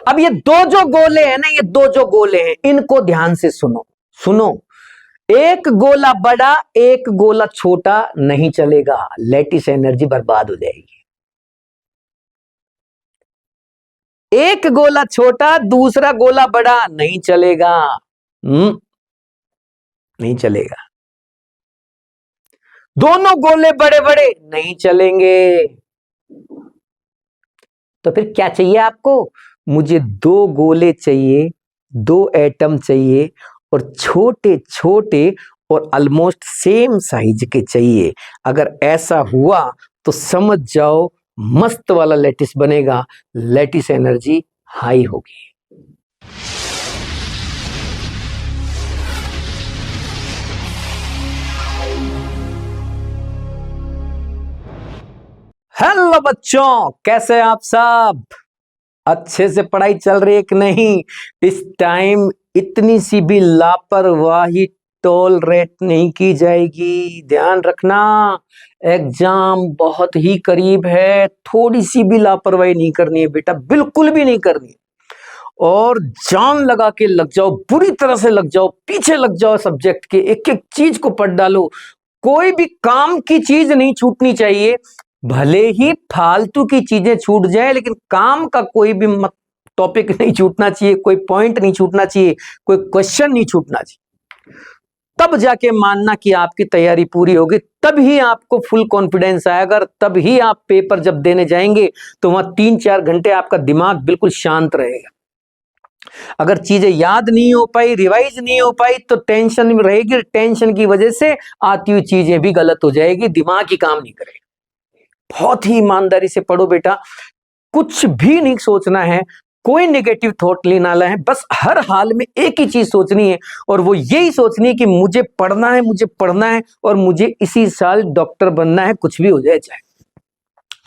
अब ये दो जो गोले हैं ना, ये दो जो गोले हैं, इनको ध्यान से सुनो सुनो। एक गोला बड़ा एक गोला छोटा नहीं चलेगा, लैटिस एनर्जी बर्बाद हो जाएगी। एक गोला छोटा दूसरा गोला बड़ा नहीं चलेगा, नहीं चलेगा। दोनों गोले बड़े बड़े नहीं चलेंगे। तो फिर क्या चाहिए आपको? मुझे दो गोले चाहिए, दो एटम चाहिए, और छोटे छोटे और ऑलमोस्ट सेम साइज के चाहिए। अगर ऐसा हुआ तो समझ जाओ मस्त वाला लैटिस बनेगा, लैटिस एनर्जी हाई होगी। हेलो बच्चों, कैसे हैं आप सब? अच्छे से पढ़ाई चल रही है कि नहीं? इस टाइम इतनी सी भी लापरवाही टॉलरेट नहीं की जाएगी, ध्यान रखना। एग्जाम बहुत ही करीब है, थोड़ी सी भी लापरवाही नहीं करनी है बेटा, बिल्कुल भी नहीं करनी। और जान लगा के लग जाओ, बुरी तरह से लग जाओ, पीछे लग जाओ सब्जेक्ट के, एक एक चीज को पढ़ डालो। कोई भी काम की चीज नहीं छूटनी चाहिए, भले ही फालतू की चीजें छूट जाए, लेकिन काम का कोई भी टॉपिक नहीं छूटना चाहिए, कोई पॉइंट नहीं छूटना चाहिए, कोई क्वेश्चन नहीं छूटना चाहिए। तब जाके मानना कि आपकी तैयारी पूरी होगी, तब ही आपको फुल कॉन्फिडेंस आएगा, तब ही आप पेपर जब देने जाएंगे तो वहां 3-4 घंटे आपका दिमाग बिल्कुल शांत रहेगा। अगर चीजें याद नहीं हो पाई, रिवाइज नहीं हो पाई, तो टेंशन में रहेगी, टेंशन की वजह से आती हुई चीजें भी गलत हो जाएगी, दिमाग ही काम नहीं करेगा। बहुत ही ईमानदारी से पढ़ो बेटा, कुछ भी नहीं सोचना है, कोई नेगेटिव थॉट लेना है, बस हर हाल में एक ही चीज सोचनी है, और वो यही सोचनी है कि मुझे पढ़ना है, मुझे पढ़ना है, और मुझे इसी साल डॉक्टर बनना है, कुछ भी हो जाए चाहे।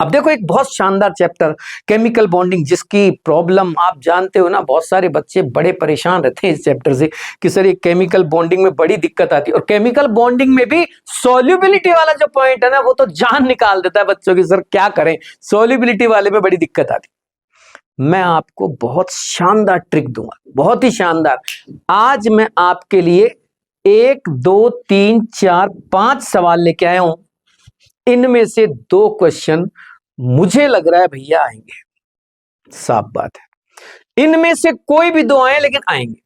अब देखो एक बहुत शानदार चैप्टर केमिकल बॉन्डिंग, जिसकी प्रॉब्लम आप जानते हो ना, बहुत सारे बच्चे बड़े परेशान रहते हैं इस चैप्टर से कि सर ये केमिकल बॉन्डिंग में बड़ी दिक्कत आती है। और केमिकल बॉन्डिंग में भी सॉल्युबिलिटी वाला जो पॉइंट है ना, वो तो जान निकाल देता है बच्चों की, सर क्या करें, सॉल्युबिलिटी वाले में बड़ी दिक्कत आती है। मैं आपको बहुत शानदार ट्रिक दूंगा, बहुत ही शानदार। आज मैं आपके लिए 1 2 3 4 5 सवाल लेके आया हूं, इनमें से 2 क्वेश्चन मुझे लग रहा है भैया आएंगे, साफ बात है। इनमें से कोई भी 2 आए, लेकिन आएंगे।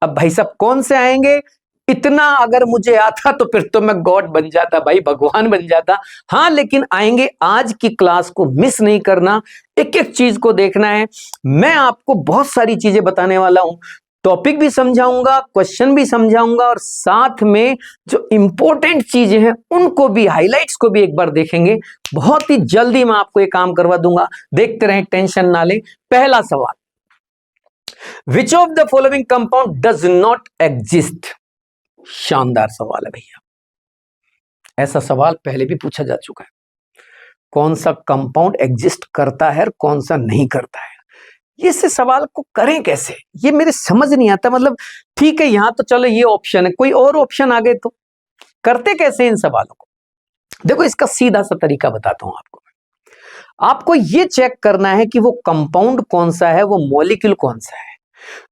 अब भाई साहब कौन से आएंगे, इतना अगर मुझे आता तो फिर तो मैं गॉड बन जाता भाई, भगवान बन जाता। हाँ, लेकिन आएंगे। आज की क्लास को मिस नहीं करना, एक एक चीज को देखना है। मैं आपको बहुत सारी चीजें बताने वाला हूं, टॉपिक भी समझाऊंगा, क्वेश्चन भी समझाऊंगा, और साथ में जो इंपॉर्टेंट चीजें हैं उनको भी, हाइलाइट्स को भी एक बार देखेंगे। बहुत ही जल्दी मैं आपको ये काम करवा दूंगा, देखते रहें, टेंशन ना लें। पहला सवाल, which of the following compound does not exist? शानदार सवाल है भैया, ऐसा सवाल पहले भी पूछा जा चुका है। कौन सा कंपाउंड एग्जिस्ट करता है और कौन सा नहीं करता है? ये से सवाल को करें कैसे, ये मेरे समझ नहीं आता। मतलब ठीक है, यहां तो चलो ये ऑप्शन है, कोई और ऑप्शन आ गए तो करते कैसे इन सवालों को? देखो इसका सीधा सा तरीका बताता हूं आपको। आपको ये चेक करना है कि वो कंपाउंड कौन सा है, वो मॉलिक्यूल कौन सा है।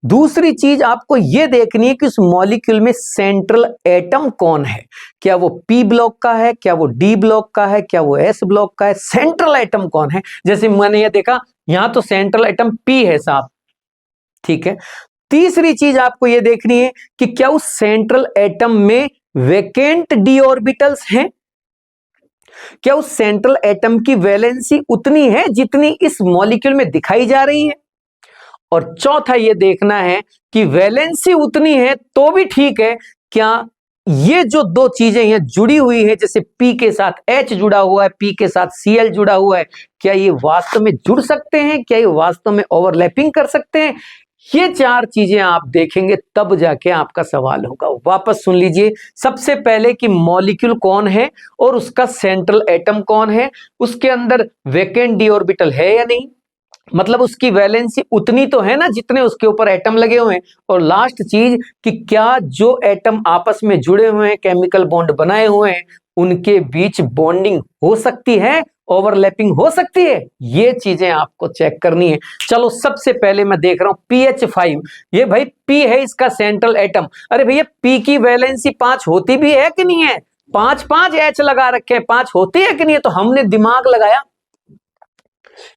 दूसरी चीज आपको यह देखनी है कि उस मॉलिक्यूल में सेंट्रल एटम कौन है, क्या वो पी ब्लॉक का है, क्या वो डी ब्लॉक का है, क्या वो एस ब्लॉक का है, सेंट्रल एटम कौन है। जैसे मैंने ये देखा, यहां तो सेंट्रल एटम पी है साहब, ठीक है। तीसरी चीज आपको यह देखनी है कि क्या उस सेंट्रल एटम में वेकेंट डी ऑर्बिटल्स हैं, क्या उस सेंट्रल एटम की वैलेंसी उतनी है जितनी इस मॉलिक्यूल में दिखाई जा रही है। और चौथा ये देखना है कि वैलेंसी उतनी है तो भी ठीक है, क्या ये जो 2 चीजें हैं जुड़ी हुई है, जैसे P के साथ H जुड़ा हुआ है, P के साथ Cl जुड़ा हुआ है, क्या ये वास्तव में जुड़ सकते हैं, क्या ये वास्तव में ओवरलैपिंग कर सकते हैं। ये 4 चीजें आप देखेंगे तब जाके आपका सवाल होगा। वापस सुन लीजिए, सबसे पहले कि मॉलिक्यूल कौन है और उसका सेंट्रल एटम कौन है, उसके अंदर वेकेंट डी ऑर्बिटल है या नहीं, मतलब उसकी वैलेंसी उतनी तो है ना जितने उसके ऊपर एटम लगे हुए हैं। और लास्ट चीज कि क्या जो एटम आपस में जुड़े हुए हैं, केमिकल बॉन्ड बनाए हुए हैं, उनके बीच बॉन्डिंग हो सकती है ओवरलैपिंग हो सकती है, ये चीजें आपको चेक करनी है। चलो सबसे पहले मैं देख रहा हूं pH5, ये भाई P है इसका सेंट्रल एटम। अरे भैया P की वैलेंसी 5 होती भी है कि नहीं है? 5 H लगा रखे हैं, 5 होती है कि नहीं है? तो हमने दिमाग लगाया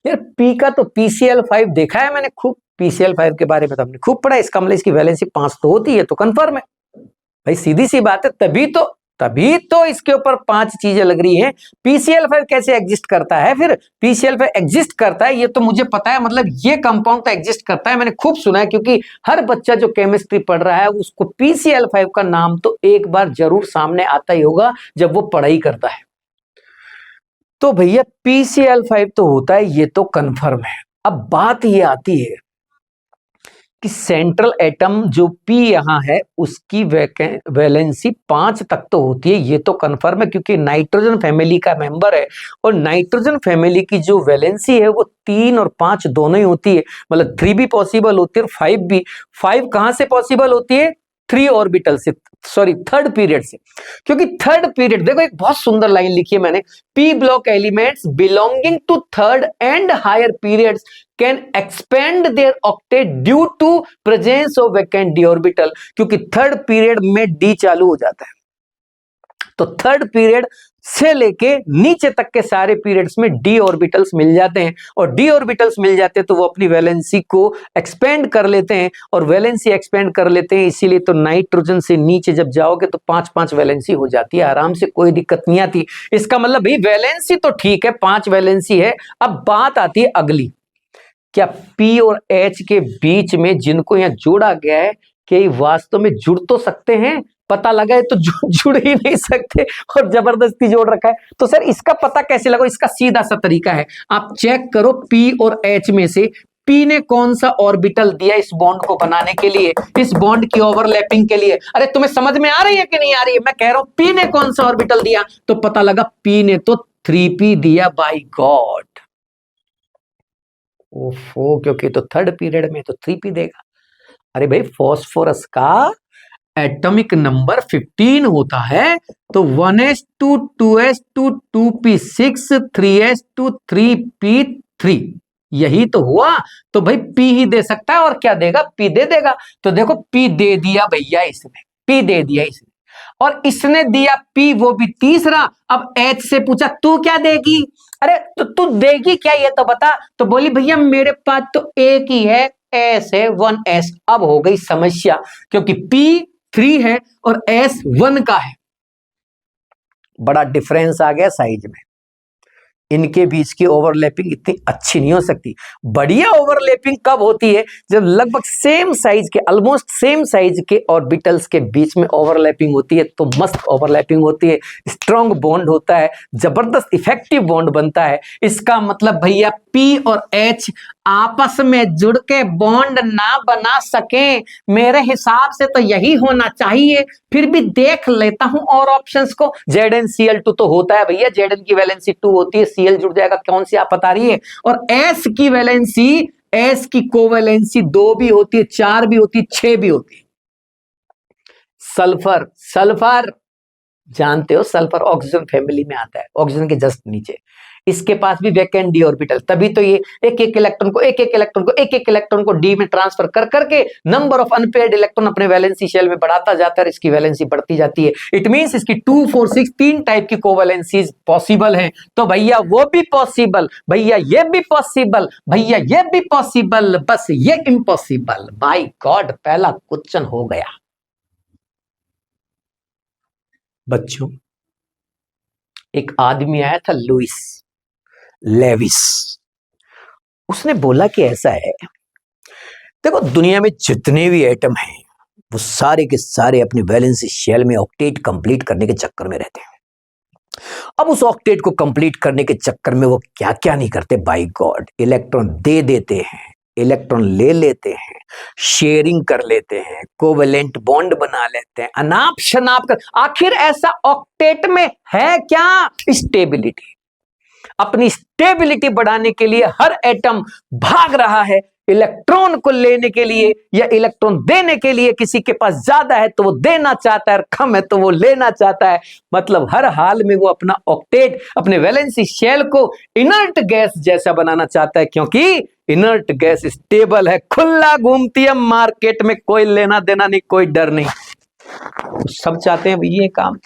यार, P का तो PCl5 देखा है मैंने खूब, PCl5 के बारे में तो हमने खूब पढ़ा, इसका मतलब इसकी वैलेंसी 5 तो होती है, तो कंफर्म है भाई, सीधी सी बात है। तभी तो इसके ऊपर 5 चीजें लग रही हैं। PCl5 कैसे एग्जिस्ट करता है? फिर PCl5 एग्जिस्ट करता है ये तो मुझे पता है, मतलब ये कंपाउंड तो एग्जिस्ट करता है, मैंने खूब सुना है, क्योंकि हर बच्चा जो केमिस्ट्री पढ़ रहा है उसको PCl5 का नाम तो एक बार जरूर सामने आता ही होगा जब वो पढ़ाई करता है। तो भैया PCl5 तो होता है, ये तो कंफर्म है। अब बात ये आती है कि सेंट्रल एटम जो P यहां है उसकी वैलेंसी 5 तक तो होती है, ये तो कंफर्म है, क्योंकि नाइट्रोजन फैमिली का मेंबर है, और नाइट्रोजन फैमिली की जो वैलेंसी है वो 3 और 5 दोनों ही होती है, मतलब 3 भी पॉसिबल होती है और 5 भी। 5 कहां से पॉसिबल होती है? 3 ऑर्बिटल से, सॉरी थर्ड पीरियड से, क्योंकि थर्ड पीरियड, देखो एक बहुत सुंदर लाइन लिखी है मैंने, P block elements belonging to third and higher periods can expand their octet due to presence of vacant d orbital, क्योंकि थर्ड पीरियड में डी चालू हो जाता है, तो थर्ड पीरियड से लेके नीचे तक के सारे पीरियड्स में डी ऑर्बिटल्स मिल जाते हैं, और डी ऑर्बिटल्स मिल जाते हैं तो वो अपनी वैलेंसी को एक्सपेंड कर लेते हैं, और वैलेंसी एक्सपेंड कर लेते हैं, इसीलिए तो नाइट्रोजन से नीचे जब जाओगे तो 5-5 वैलेंसी हो जाती है आराम से, कोई दिक्कत नहीं आती। इसका मतलब भाई वैलेंसी तो ठीक है, 5 वैलेंसी है। अब बात आती है अगली, क्या P और H के बीच में जिनको यहां जोड़ा गया है, क्या वास्तव में जुड़ तो सकते हैं? पता लगा है तो जुड़ ही नहीं सकते, और जबरदस्ती जोड़ रखा है। तो सर इसका पता कैसे लगा? इसका सीधा सा तरीका है, आप चेक करो P और H में से P ने कौन सा ऑर्बिटल दिया इस बॉन्ड को बनाने के लिए, इस बॉन्ड की ओवरलैपिंग के लिए। अरे तुम्हें समझ में आ रही है कि नहीं आ रही है? मैं कह रहा हूं P ने कौन सा ऑर्बिटल दिया, तो पता लगा P ने तो 3p दिया। बाय गॉड, ओफो, क्योंकि तो थर्ड पीरियड में तो 3p देगा। अरे भाई फास्फोरस का एटॉमिक नंबर 15 होता है, तो 1s2 2s2 2p6 3s2 3p3, यही तो हुआ। तो भाई P ही दे सकता है, और क्या देगा? P दे देगा। तो देखो P दे दिया भैया इसने, P दे दिया इसने, और इसने दिया P, वो भी तीसरा। अब H से पूछा तू क्या देगी? अरे तो तू देगी क्या ये तो बता। तो बोली भैया मेरे पास तो एक ही है, S है, 1s। अब हो गई समस्या, क्योंकि P 3 है और S 1 का है, बड़ा डिफरेंस आ गया साइज में, इनके बीच की ओवरलैपिंग इतनी अच्छी नहीं हो सकती। बढ़िया ओवरलैपिंग कब होती है? जब लगभग सेम साइज के, ऑलमोस्ट सेम साइज के ऑर्बिटल्स के बीच में ओवरलैपिंग होती है, तो मस्त ओवरलैपिंग होती है, स्ट्रॉन्ग बॉन्ड होता है, जबरदस्त इफेक्टिव बॉन्ड बनता है। इसका मतलब भैया P और H आपस में जुड़ के बॉन्ड ना बना सके, मेरे हिसाब से तो यही होना चाहिए। फिर भी देख लेता हूं और ऑप्शंस को। ZnCl2 तो होता है भैया, Zn की वैलेंसी 2 होती है, Cl जुड़ जाएगा, कौन सी आप बता रही है। और S की वैलेंसी, S की कोवैलेंसी 2 भी होती है, 4 भी होती है, 6 भी होती है। सल्फर, सल्फर जानते हो, सल्फर ऑक्सीजन फैमिली में आता है, ऑक्सीजन के जस्ट नीचे, इसके पास भी वैकेंट डी ऑर्बिटल, तभी तो ये एक एक इलेक्ट्रॉन को डी में ट्रांसफर कर करके नंबर ऑफ अनपेयर्ड इलेक्ट्रॉन अपने वैलेंसी शेल में बढ़ाता जाता है, इसकी वैलेंसी बढ़ती जाती है। इट मींस इसकी 2 4 6 3 टाइप की कोवैलेंसीज पॉसिबल है। तो भैया वो भी पॉसिबल, भैया ये भी पॉसिबल, भैया ये भी पॉसिबल, बस ये इम्पॉसिबल। बाय गॉड, पहला क्वेश्चन हो गया। बच्चों, एक आदमी आया था लुइस लेविस, उसने बोला कि ऐसा है, देखो दुनिया में जितने भी एटम हैं वो सारे के सारे अपनी वैलेंसी शेल में ऑक्टेट कंप्लीट करने के चक्कर में रहते हैं। अब उस ऑक्टेट को कंप्लीट करने के चक्कर में वो क्या क्या नहीं करते, बाय गॉड, इलेक्ट्रॉन दे देते हैं, इलेक्ट्रॉन ले लेते हैं, शेयरिंग कर लेते हैं, कोवेलेंट बॉन्ड बना लेते हैं, अनाप शनाप कर। आखिर ऐसा ऑक्टेट में है क्या? स्टेबिलिटी। अपनी स्टेबिलिटी बढ़ाने के लिए हर एटम भाग रहा है इलेक्ट्रॉन को लेने के लिए या इलेक्ट्रॉन देने के लिए। किसी के पास ज्यादा है तो वो देना चाहता है और कम है तो वो लेना चाहता है। मतलब हर हाल में वो अपना ऑक्टेट, अपने वैलेंसी शेल को इनर्ट गैस जैसा बनाना चाहता है, क्योंकि इनर्ट गैस स्टेबल है, खुला घूमती है मार्केट में, कोई लेना देना नहीं, कोई डर नहीं। सब चाहते हैं ये काम,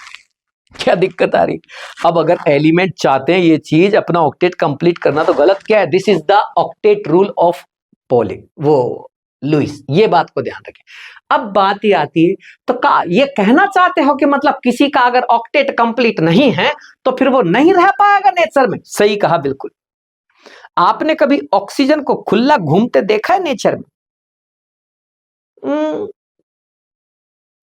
क्या दिक्कत आ रही? अब अगर एलिमेंट चाहते हैं ये चीज अपना ऑक्टेट कंप्लीट करना तो गलत क्या है? This is the octet rule of poly, वो लुईस, ये बात को ध्यान रखें। अब बात ये आती है, तो ये कहना चाहते हो कि मतलब किसी का अगर ऑक्टेट कंप्लीट नहीं है तो फिर वो नहीं रह पाएगा नेचर में? सही कहा, बिल्कुल। आपने कभी ऑक्सीजन को खुला घूमते देखा है नेचर में?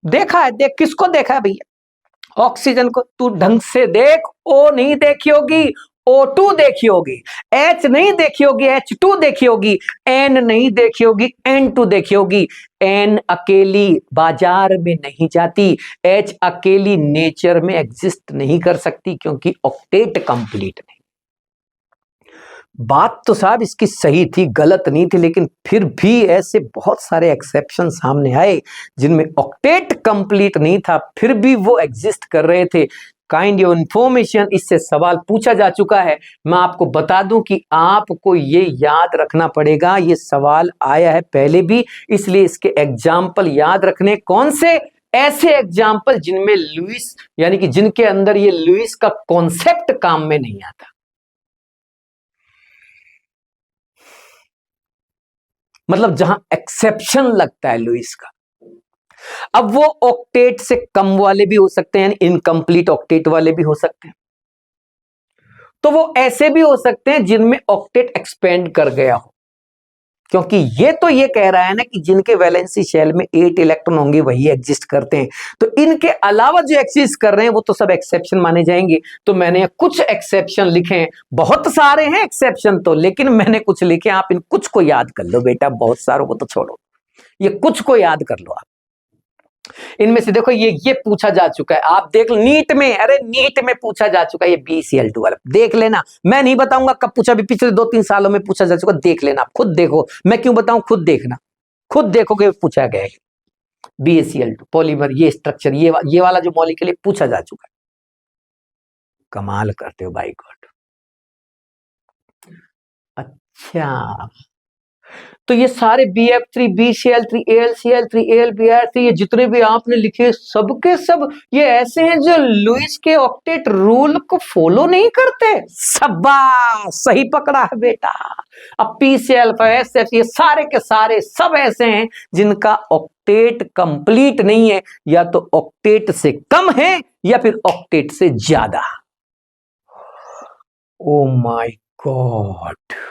देखा है? किसको देखा है भैया? ऑक्सीजन को। तू ढंग से देख, ओ नहीं देखी होगी, O2 देखी होगी, H नहीं देखी होगी, H2 देखी होगी, N नहीं देखी होगी, N2 देखी होगी। N अकेली बाजार में नहीं जाती, H अकेली नेचर में एग्जिस्ट नहीं कर सकती, क्योंकि ऑक्टेट कंप्लीट नहीं। बात तो साहब इसकी सही थी, गलत नहीं थी, लेकिन फिर भी ऐसे बहुत सारे एक्सेप्शन सामने आए जिनमें ऑक्टेट कंप्लीट नहीं था, फिर भी वो एग्जिस्ट कर रहे थे। काइंड ऑफ इंफॉर्मेशन, इससे सवाल पूछा जा चुका है। मैं आपको बता दूं कि आपको ये याद रखना पड़ेगा, ये सवाल आया है पहले भी, इसलिए इसके एग्जाम्पल याद रखने। कौन से? ऐसे एग्जाम्पल जिनमें लुईस, यानी कि जिनके अंदर ये लुईस का कॉन्सेप्ट काम में नहीं आता। मतलब जहां एक्सेप्शन लगता है लुईस का। अब वो ऑक्टेट से कम वाले भी हो सकते हैं, यानी इनकम्प्लीट ऑक्टेट वाले भी हो सकते हैं। तो वो ऐसे भी हो सकते हैं जिनमें ऑक्टेट एक्सपेंड कर गया हो, क्योंकि ये तो ये कह रहा है ना कि जिनके वैलेंसी शेल में 8 इलेक्ट्रॉन होंगे वही एग्जिस्ट करते हैं। तो इनके अलावा जो एग्जिस्ट कर रहे हैं वो तो सब एक्सेप्शन माने जाएंगे। तो मैंने कुछ एक्सेप्शन लिखे हैं, बहुत सारे हैं एक्सेप्शन तो, लेकिन मैंने कुछ लिखे, आप इन कुछ को याद कर लो बेटा, बहुत सारों को तो छोड़ो, ये कुछ को याद कर लो आप। इनमें से देखो ये पूछा जा चुका है, आप देख लो नीट में, अरे नीट में पूछा जा चुका है ये BCl2 वाला, देख लेना। मैं नहीं बताऊंगा कब पूछा, भी पिछले 2-3 सालों में पूछा जा चुका, देख लेना, आप खुद देखो, मैं क्यों बताऊं, खुद देखना, खुद देखो कि पूछा गया है। BCl2 पॉलीमर, ये स्ट्रक्चर, ये वाला जो मॉलिक्यूल पूछा जा चुका है। कमाल करते हो भाई गॉड। अच्छा, तो ये सारे BF3, BCl3, AlCl3, AlBr3, ये जितने भी आपने लिखे सबके सब ये ऐसे हैं जो लुईस के ऑक्टेट रूल को फॉलो नहीं करते। शाबाश, सही पकड़ा है बेटा। अब PCl, SF, ये सारे के सारे सब ऐसे हैं जिनका ऑक्टेट कंप्लीट नहीं है, या तो ऑक्टेट से कम है या फिर ऑक्टेट से ज्यादा। Oh my God.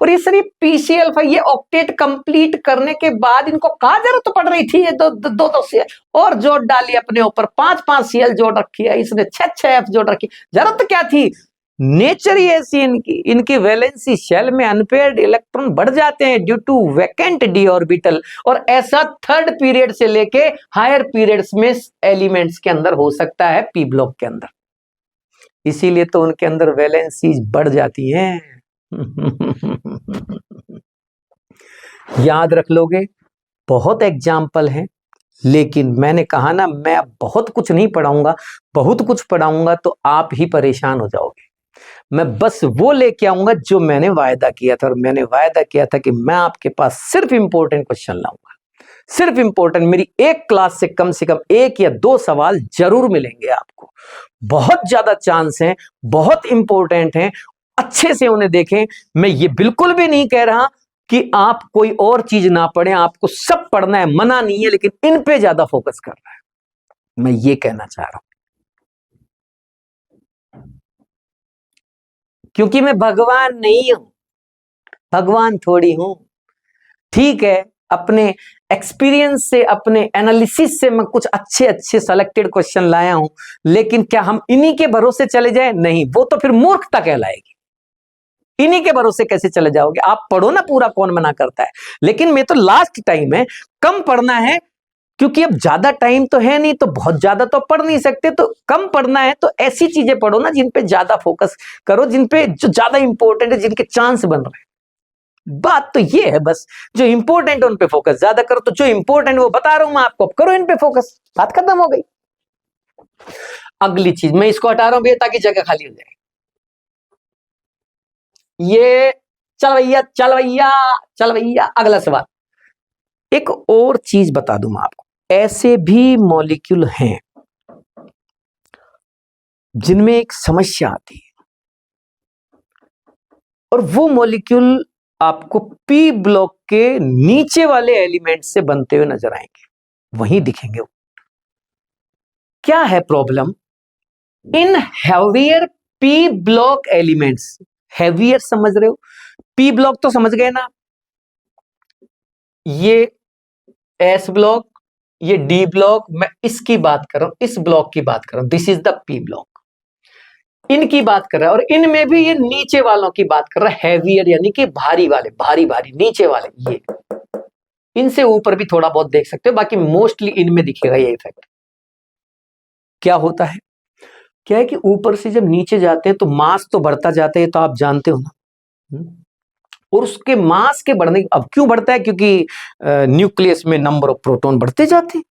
और ये सिर्फ PCl5, ये ऑक्टेट कंप्लीट करने के बाद इनको कहा जरूरत पड़ रही थी, ये दो CL और जोड़ डाली अपने ऊपर, 5-5 CL जोड़ रखी है, इसने 6-6 F जोड़ रखी, जरूरत क्या थी? नेचर ही ऐसी इनकी वैलेंसी शेल में अनपेयर्ड इलेक्ट्रॉन बढ़ जाते हैं due to vacant d orbital, और ऐसा थर्ड पीरियड से लेके हायर पीरियड्स में एलिमेंट्स के अंदर हो सकता है, p ब्लॉक के अंदर, इसीलिए तो उनके अंदर वैलेंसी बढ़ जाती है। याद रख लोगे, बहुत एग्जाम्पल हैं, लेकिन मैंने कहा ना मैं बहुत कुछ नहीं पढ़ाऊंगा, बहुत कुछ पढ़ाऊंगा तो आप ही परेशान हो जाओगे। मैं बस वो लेके आऊंगा जो मैंने वायदा किया था, और मैंने वायदा किया था कि मैं आपके पास सिर्फ इंपॉर्टेंट क्वेश्चन लाऊंगा, सिर्फ इंपॉर्टेंट। मेरी एक क्लास से कम 1 या 2 सवाल जरूर मिलेंगे आपको, बहुत ज्यादा चांस हैं, बहुत इंपॉर्टेंट हैं, अच्छे से उन्हें देखें। मैं ये बिल्कुल भी नहीं कह रहा कि आप कोई और चीज ना पढ़ें, आपको सब पढ़ना है, मना नहीं है, लेकिन इन पे ज्यादा फोकस करना है, मैं ये कहना चाह रहा हूं। क्योंकि मैं भगवान नहीं हूं, भगवान थोड़ी हूं। ठीक है, अपने एक्सपीरियंस से, अपने एनालिसिस से मैं कुछ अच्छे सेलेक्टेड क्वेश्चन लाया हूं, लेकिन क्या हम इन्हीं के भरोसे चले जाएं? नहीं, वो तो फिर मूर्खता कहलाएगी। इन्हीं के भरोसे कैसे चले जाओगे? आप पढ़ो ना पूरा, कौन मना करता है, लेकिन मैं तो लास्ट टाइम है, कम पढ़ना है, क्योंकि अब ज्यादा टाइम तो है नहीं, तो बहुत ज्यादा तो पढ़ नहीं सकते, तो कम पढ़ना है तो ऐसी चीजें पढ़ो ना जिन पे ज्यादा फोकस करो, जिन पे जो ज्यादा इंपॉर्टेंट है, जिनके चांस बन रहे हैं। बात तो ये है बस, जो इंपॉर्टेंट है उन पे फोकस ज्यादा करो। तो जो इंपॉर्टेंट वो बता रहा हूं मैं आपको, करो इन पे फोकस, बात खत्म हो गई। अगली चीज मैं इसको हटा रहा हूं भैया ताकि जगह खाली हो जाए। ये चल भैया चल भैया चल भैया, अगला सवाल। एक और चीज बता दूं मैं आपको, ऐसे भी मॉलिक्यूल हैं जिनमें एक समस्या आती है, और वो मॉलिक्यूल आपको पी ब्लॉक के नीचे वाले एलिमेंट से बनते हुए नजर आएंगे, वहीं दिखेंगे वो। क्या है problem? In heavier p block elements, heavier समझ रहे हो, पी ब्लॉक तो समझ गए ना, ये एस ब्लॉक, ये डी ब्लॉक, मैं इसकी बात कर रहा हूं, इस ब्लॉक की बात कर रहा हूं, this is the P block, इनकी बात कर रहा है। और इनमें भी ये नीचे वालों की बात कर रहा है, हैवियर यानी कि भारी वाले, भारी भारी नीचे वाले, ये इनसे ऊपर भी थोड़ा बहुत देख सकते हो, बाकी मोस्टली इनमें दिखेगा ये इफेक्ट। क्या होता है, क्या है कि ऊपर से जब नीचे जाते हैं तो मास तो बढ़ता जाता है, तो आप जानते हो ना। और उसके मास के बढ़ने, अब क्यों बढ़ता है? क्योंकि न्यूक्लियस में नंबर ऑफ प्रोटॉन बढ़ते जाते हैं,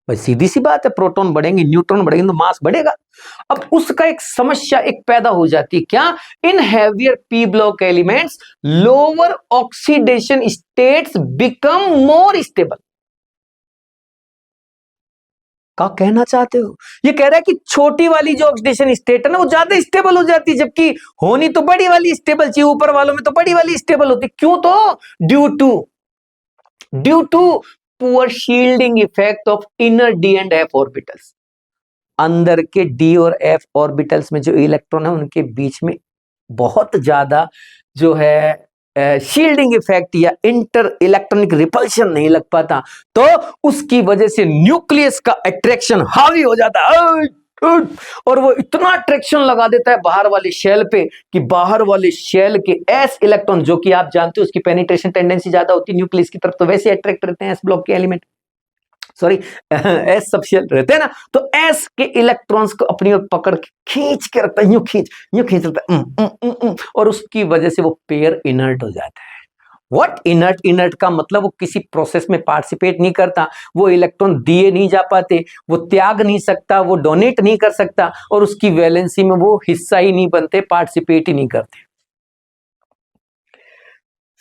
भाई सीधी सी बात है, प्रोटॉन बढ़ेंगे न्यूट्रॉन बढ़ेंगे तो मास बढ़ेगा। अब उसका एक समस्या एक पैदा हो जाती है, क्या? In heavier p block elements lower oxidation states become more stable. क्या कहना चाहते हो? ये कह रहा है कि छोटी वाली जो ऑक्सीडेशन स्टेट है ना वो ज्यादा स्टेबल हो जाती है, जबकि होनी तो बड़ी वाली स्टेबल चाहिए, ऊपर वालों में तो बड़ी वाली स्टेबल होती। क्यों? तो due to poor shielding effect of inner d and f orbitals. अंदर के डी और एफ ऑर्बिटल्स में जो इलेक्ट्रॉन है उनके बीच में बहुत ज्यादा जो है शील्डिंग इफेक्ट या इंटर इलेक्ट्रॉनिक रिपल्शन नहीं लग पाता, तो उसकी वजह से न्यूक्लियस का अट्रैक्शन हावी हो जाता है, और वो इतना अट्रैक्शन लगा देता है बाहर वाले शेल पे कि बाहर वाले शेल के एस इलेक्ट्रॉन, जो कि आप जानते हो उसकी पेनिट्रेशन टेंडेंसी ज्यादा होती है न्यूक्लियस की तरफ, तो वैसे अट्रैक्ट रहते हैं एस ब्लॉक के element, sorry s sub shell रहते हैं ना, तो एस के इलेक्ट्रॉन्स को अपनी ओर पकड़ के खींच के रखता है, यूं खींच रखता है, और उसकी वजह से वो पेयर इनर्ट हो जाता है। What inert? इनर्ट का मतलब वो किसी प्रोसेस में पार्टिसिपेट नहीं करता, वो इलेक्ट्रॉन दिए नहीं जा पाते, वो त्याग नहीं सकता, वो डोनेट नहीं कर सकता, और उसकी वैलेंसी में वो हिस्सा ही नहीं बनते, पार्टिसिपेट ही नहीं करते।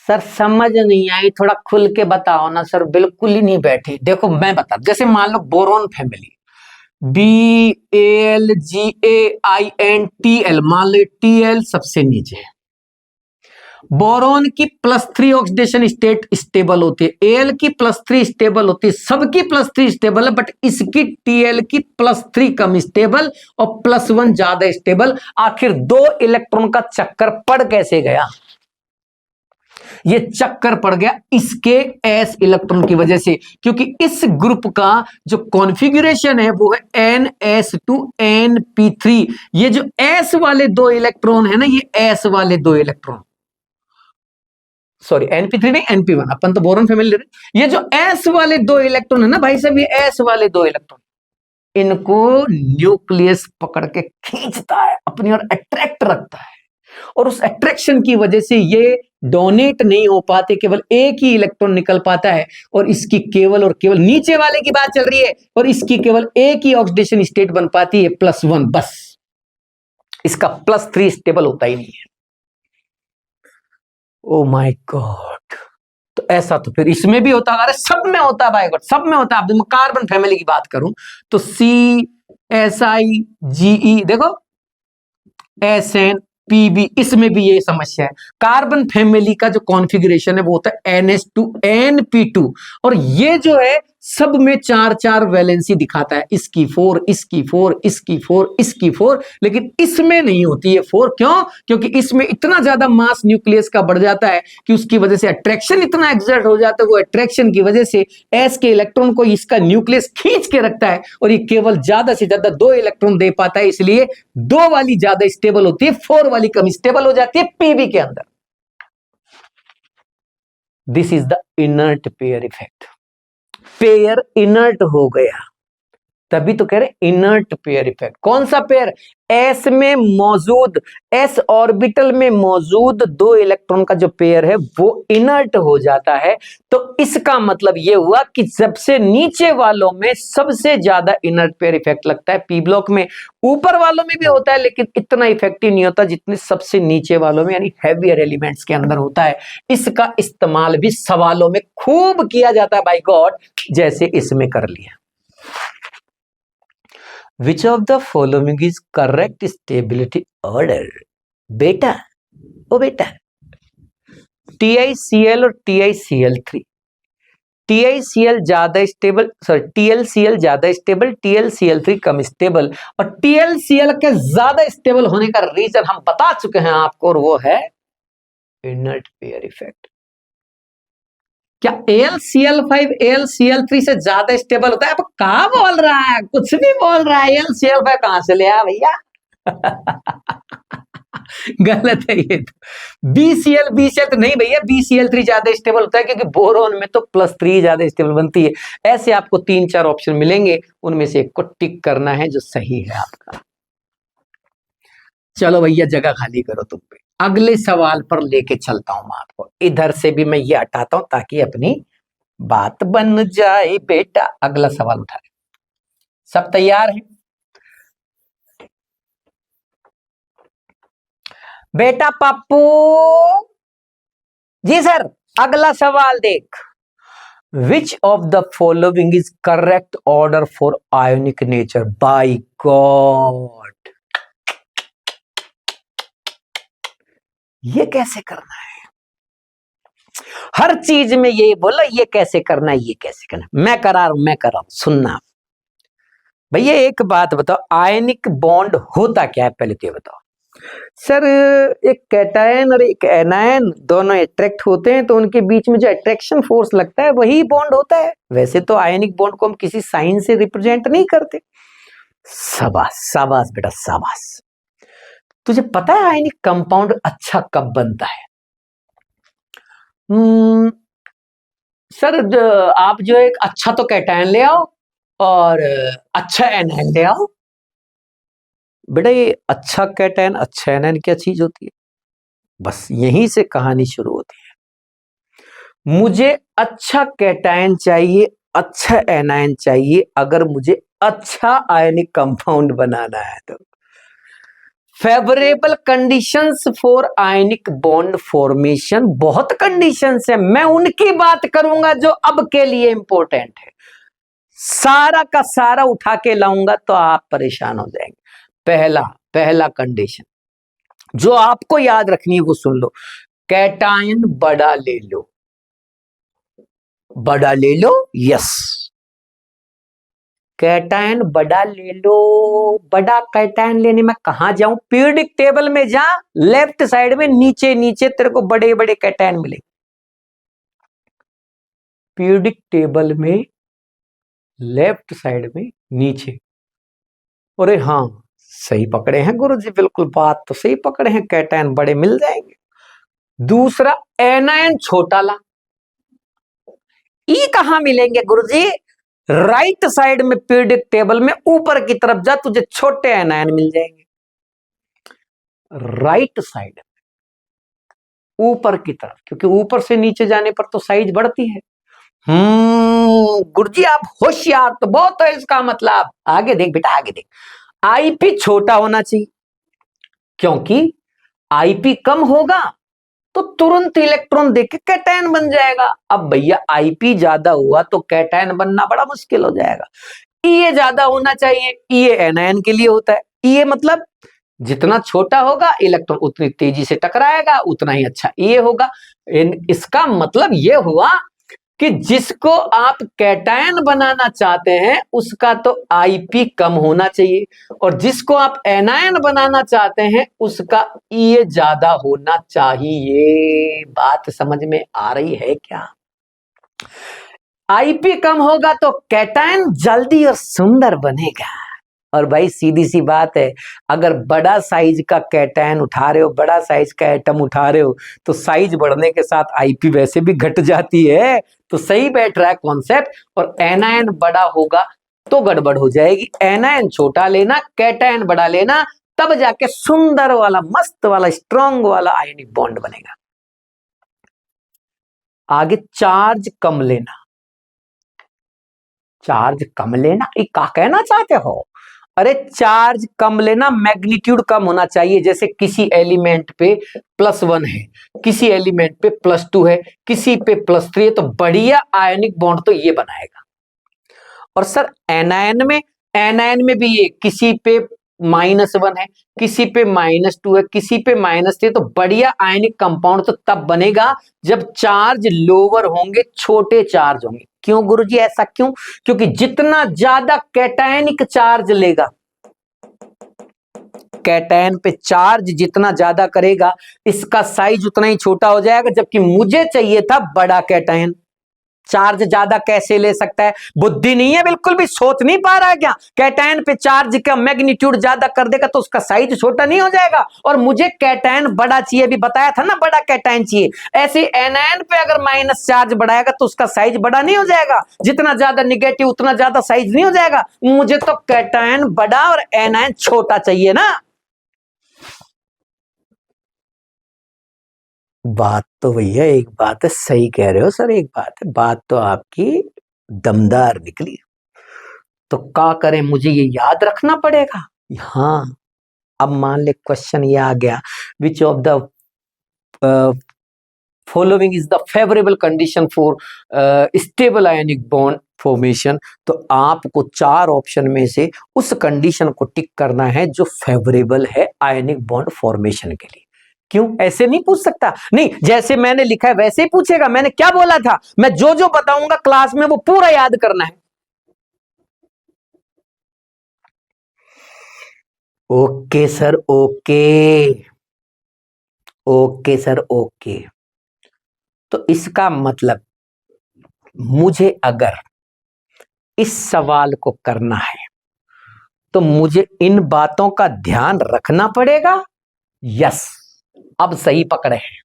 सर समझ नहीं आई, थोड़ा खुल के बताओ ना सर, बिल्कुल ही नहीं बैठे। देखो मैं बता, जैसे मान लो बोरोन फैमिली, BALGAINTL, मान लो TL सबसे नीचे है, बोरोन की +3 ऑक्सीडेशन स्टेट स्टेबल होती है, Al की +3 स्टेबल होती है, सबकी +3 स्टेबल है, बट इसकी TL की +3 कम स्टेबल और +1 ज्यादा स्टेबल। आखिर दो इलेक्ट्रॉन का चक्कर पड़ कैसे गया? ये चक्कर पड़ गया इसके एस इलेक्ट्रॉन की वजह से, क्योंकि इस ग्रुप का जो कॉन्फ़िगरेशन है वो है NS2NP3। ये जो एस वाले दो इलेक्ट्रॉन है ना, ये एस वाले दो इलेक्ट्रॉन, सॉरी NP3 नहीं NP1, अपन तो बोरॉन फैमिली ले रहे। ये जो एस वाले दो इलेक्ट्रॉन है ना भाई साहब, ये एस वाले दो इलेक्ट्रॉन, इनको न्यूक्लियस पकड़ के खींचता है, अपनी ओर अट्रैक्ट रखता है, और उस अट्रैक्शन की वजह से ये डोनेट नहीं हो पाते, केवल एक ही इलेक्ट्रॉन निकल पाता है, और इसकी केवल और केवल नीचे वाले की बात चल रही है, और इसकी केवल एक ही ऑक्सीडेशन स्टेट बन पाती है +1, बस। इसका +3 स्टेबल होता ही नहीं है। ओ माय गॉड, तो ऐसा तो फिर इसमें भी होता है, अरे सब में होता है भाई गॉड, सब में होता है। अब मैं कार्बन फैमिली की बात करूं तो CSIGE, देखो SNPB, इसमें भी ये समस्या है। कार्बन फैमिली का जो कॉन्फ़िगरेशन है वो होता है NS2NP2, और ये जो है सब में 4-4 वैलेंसी दिखाता है, इसकी 4, इसकी 4, इसकी 4, इसकी 4, लेकिन इसमें नहीं होती है 4। क्यों? क्योंकि इसमें इतना ज्यादा मास न्यूक्लियस का बढ़ जाता है कि उसकी वजह से अट्रैक्शन इतना एक्सर्ट हो जाता है, वो अट्रैक्शन की वजह से एस के इलेक्ट्रॉन को इसका न्यूक्लियस खींच के रखता है, और ये केवल ज्यादा से ज्यादा 2 इलेक्ट्रॉन दे पाता है, इसलिए 2 वाली ज्यादा स्टेबल होती है, 4 वाली कम स्टेबल हो जाती है पीबी के अंदर। This is the inert pair effect. Pair inert हो गया, तभी तो कह रहे इनर्ट पेयर इफेक्ट। कौन सा पेयर? एस में मौजूद, एस ऑर्बिटल में मौजूद दो इलेक्ट्रॉन का जो पेयर है वो इनर्ट हो जाता है। तो इसका मतलब ये हुआ कि सबसे नीचे वालों में सबसे ज्यादा इनर्ट पेयर इफेक्ट लगता है पी ब्लॉक में। ऊपर वालों में भी होता है लेकिन इतना इफेक्टिव नहीं होता जितने सबसे नीचे वालों में यानी हैवियर एलिमेंट्स के अंदर होता है। इसका इस्तेमाल भी सवालों में खूब किया जाता है बाय गॉड, जैसे इसमें कर लिया। Which of the following is correct stability order? बेटा, ओ बेटा, TiCl और TiCl3, TiCl ज्यादा स्टेबल, सॉरी TlCl ज्यादा स्टेबल, TlCl3 कम स्टेबल। और TlCl के ज्यादा स्टेबल होने का रीजन हम बता चुके हैं आपको, और वो है इनर्ट पेयर इफेक्ट। क्या AlCl5 AlCl3 से ज्यादा स्टेबल होता है? अब कहा बोल रहा है, कुछ भी बोल रहा है। AlCl5 कहां से ले आया भैया? गलत है ये तो। BCl तो नहीं भैया, BCl3 ज्यादा स्टेबल होता है क्योंकि बोरोन में तो +3 ज्यादा स्टेबल बनती है। ऐसे आपको 3-4 ऑप्शन मिलेंगे, उनमें से एक को टिक करना है जो सही है आपका। चलो भैया जगह खाली करो तुम पे, अगले सवाल पर लेके चलता हूं मैं आपको। इधर से भी मैं ये हटाता हूं ताकि अपनी बात बन जाए। बेटा अगला सवाल उठा ले, सब तैयार हैं? बेटा पप्पू जी सर, अगला सवाल देख। Which of the following is correct order for ionic nature? By god, ये कैसे करना है? हर चीज में ये बोला ये कैसे करना है, ये कैसे करना है। मैं करा रहा हूं, सुनना भैया। एक बात बताओ, आयनिक बॉन्ड होता क्या है पहले तो ये बताओ। सर एक कैटायन और एक एनायन दोनों अट्रैक्ट होते हैं तो उनके बीच में जो अट्रैक्शन फोर्स लगता है वही बॉन्ड होता है। वैसे तो आयनिक बॉन्ड को हम किसी साइन से रिप्रेजेंट नहीं करते। शाबाश शाबाश बेटा शाबाश। तुझे पता है आयनिक कंपाउंड अच्छा कब बनता है? सर आप जो एक अच्छा तो कैटायन ले आओ और अच्छा एनायन ले आओ। बेटा ये अच्छा कैटायन अच्छा एनायन क्या चीज होती है? बस यहीं से कहानी शुरू होती है। मुझे अच्छा कैटायन चाहिए, अच्छा एनायन चाहिए अगर मुझे अच्छा आयनिक कंपाउंड बनाना है तो। Favourable conditions for ionic bond formation, बहुत कंडीशंस है, मैं उनकी बात करूंगा जो अब के लिए इंपॉर्टेंट है। सारा का सारा उठा के लाऊंगा तो आप परेशान हो जाएंगे। पहला कंडीशन जो आपको याद रखनी है वो सुन लो। कैटायन बड़ा ले लो, बड़ा ले लो, यस कैटायन बड़ा ले लो। बड़ा कैटायन लेने में कहां जाऊं? पीरियोडिक टेबल में जा, लेफ्ट साइड में नीचे नीचे तेरे को बड़े बड़े कैटायन मिलेंगे। पीरियोडिक टेबल में लेफ्ट साइड में नीचे। अरे हाँ सही पकड़े हैं गुरुजी, बिल्कुल बात तो सही पकड़े हैं, कैटायन बड़े मिल जाएंगे। दूसरा एनायन छोटा ला। ई कहां मिलेंगे गुरुजी? राइट साइड में पीरियोडिक टेबल में ऊपर की तरफ जा, तुझे छोटे एनायन मिल जाएंगे। राइट साइड ऊपर की तरफ, क्योंकि ऊपर से नीचे जाने पर तो साइज बढ़ती है। गुरुजी आप होशियार तो बहुत है, इसका मतलब आगे देख बेटा आगे देख। आईपी छोटा होना चाहिए, क्योंकि आईपी कम होगा तो तुरंत इलेक्ट्रॉन देके कैटायन बन जाएगा। अब भैया आईपी ज्यादा हुआ तो कैटायन बनना बड़ा मुश्किल हो जाएगा। ईए ज्यादा होना चाहिए, ईए एनायन के लिए होता है। ईए मतलब जितना छोटा होगा इलेक्ट्रॉन उतनी तेजी से टकराएगा, उतना ही अच्छा ईए होगा। इसका मतलब यह हुआ कि जिसको आप कैटायन बनाना चाहते हैं उसका तो आईपी कम होना चाहिए, और जिसको आप एनायन बनाना चाहते हैं उसका ईए ज्यादा होना चाहिए। बात समझ में आ रही है क्या? आईपी कम होगा तो कैटायन जल्दी और सुंदर बनेगा, और भाई सीधी सी बात है, अगर बड़ा साइज का कैटायन उठा रहे हो, बड़ा साइज का एटम उठा रहे हो, तो साइज बढ़ने के साथ आईपी वैसे भी घट जाती है। तो सही बैठ रहा है कॉन्सेप्ट। और एनायन बड़ा होगा तो गड़बड़ हो जाएगी। एनायन छोटा लेना, कैटायन बड़ा लेना, तब जाके सुंदर वाला, मस्त वाला, स्ट्रांग वाला आयनिक बॉन्ड बनेगा। आगे चार्ज कम लेना। चार्ज कम लेना, ये क्या कहना चाहते हो? अरे चार्ज कम लेना, मैग्नीट्यूड कम होना चाहिए। जैसे किसी एलिमेंट पे +1 है, किसी एलिमेंट पे +2 है, किसी पे +3 है, तो बढ़िया आयनिक बॉन्ड तो ये बनाएगा। और सर एनायन में भी ये किसी पे -1 है, किसी पे -2 है, किसी पे -3, तो बढ़िया आयनिक कंपाउंड तो तब बनेगा जब चार्ज लोअर होंगे, छोटे चार्ज होंगे। क्यों गुरुजी, ऐसा क्यों? क्योंकि जितना ज्यादा कैटायनिक चार्ज लेगा, कैटायन पे चार्ज जितना ज्यादा करेगा, इसका साइज उतना ही छोटा हो जाएगा। जबकि मुझे चाहिए था बड़ा कैटायन, चार्ज ज्यादा कैसे ले सकता है? बुद्धि नहीं है बिल्कुल भी, सोच नहीं पा रहा है क्या? कैटायन पे चार्ज का मैग्नीट्यूड ज्यादा कर देगा तो उसका साइज छोटा नहीं हो जाएगा? और मुझे कैटायन बड़ा चाहिए, भी बताया था ना, बड़ा कैटायन चाहिए। ऐसे एनायन पे अगर माइनस चार्ज बढ़ाएगा तो उसका साइज बड़ा नहीं हो जाएगा? जितना ज्यादा निगेटिव उतना ज्यादा साइज नहीं हो जाएगा? मुझे तो कैटायन बड़ा और एनायन छोटा चाहिए ना। बात तो भैया एक बात है, सही कह रहे हो सर, एक बात है, बात तो आपकी दमदार निकली। तो क्या करें, मुझे ये याद रखना पड़ेगा। हाँ, अब मान ले क्वेश्चन ये आ गया, विच of the following is the favourable condition for stable ionic bond formation. तो आपको 4 ऑप्शन में से उस कंडीशन को टिक करना है जो फेवरेबल है आयनिक बॉन्ड फॉर्मेशन के लिए। क्यों ऐसे नहीं पूछ सकता? नहीं, जैसे मैंने लिखा है वैसे ही पूछेगा। मैंने क्या बोला था? मैं जो जो बताऊंगा क्लास में वो पूरा याद करना है। Okay sir, okay okay sir, okay. तो इसका मतलब मुझे अगर इस सवाल को करना है तो मुझे इन बातों का ध्यान रखना पड़ेगा। यस, अब सही पकड़े हैं,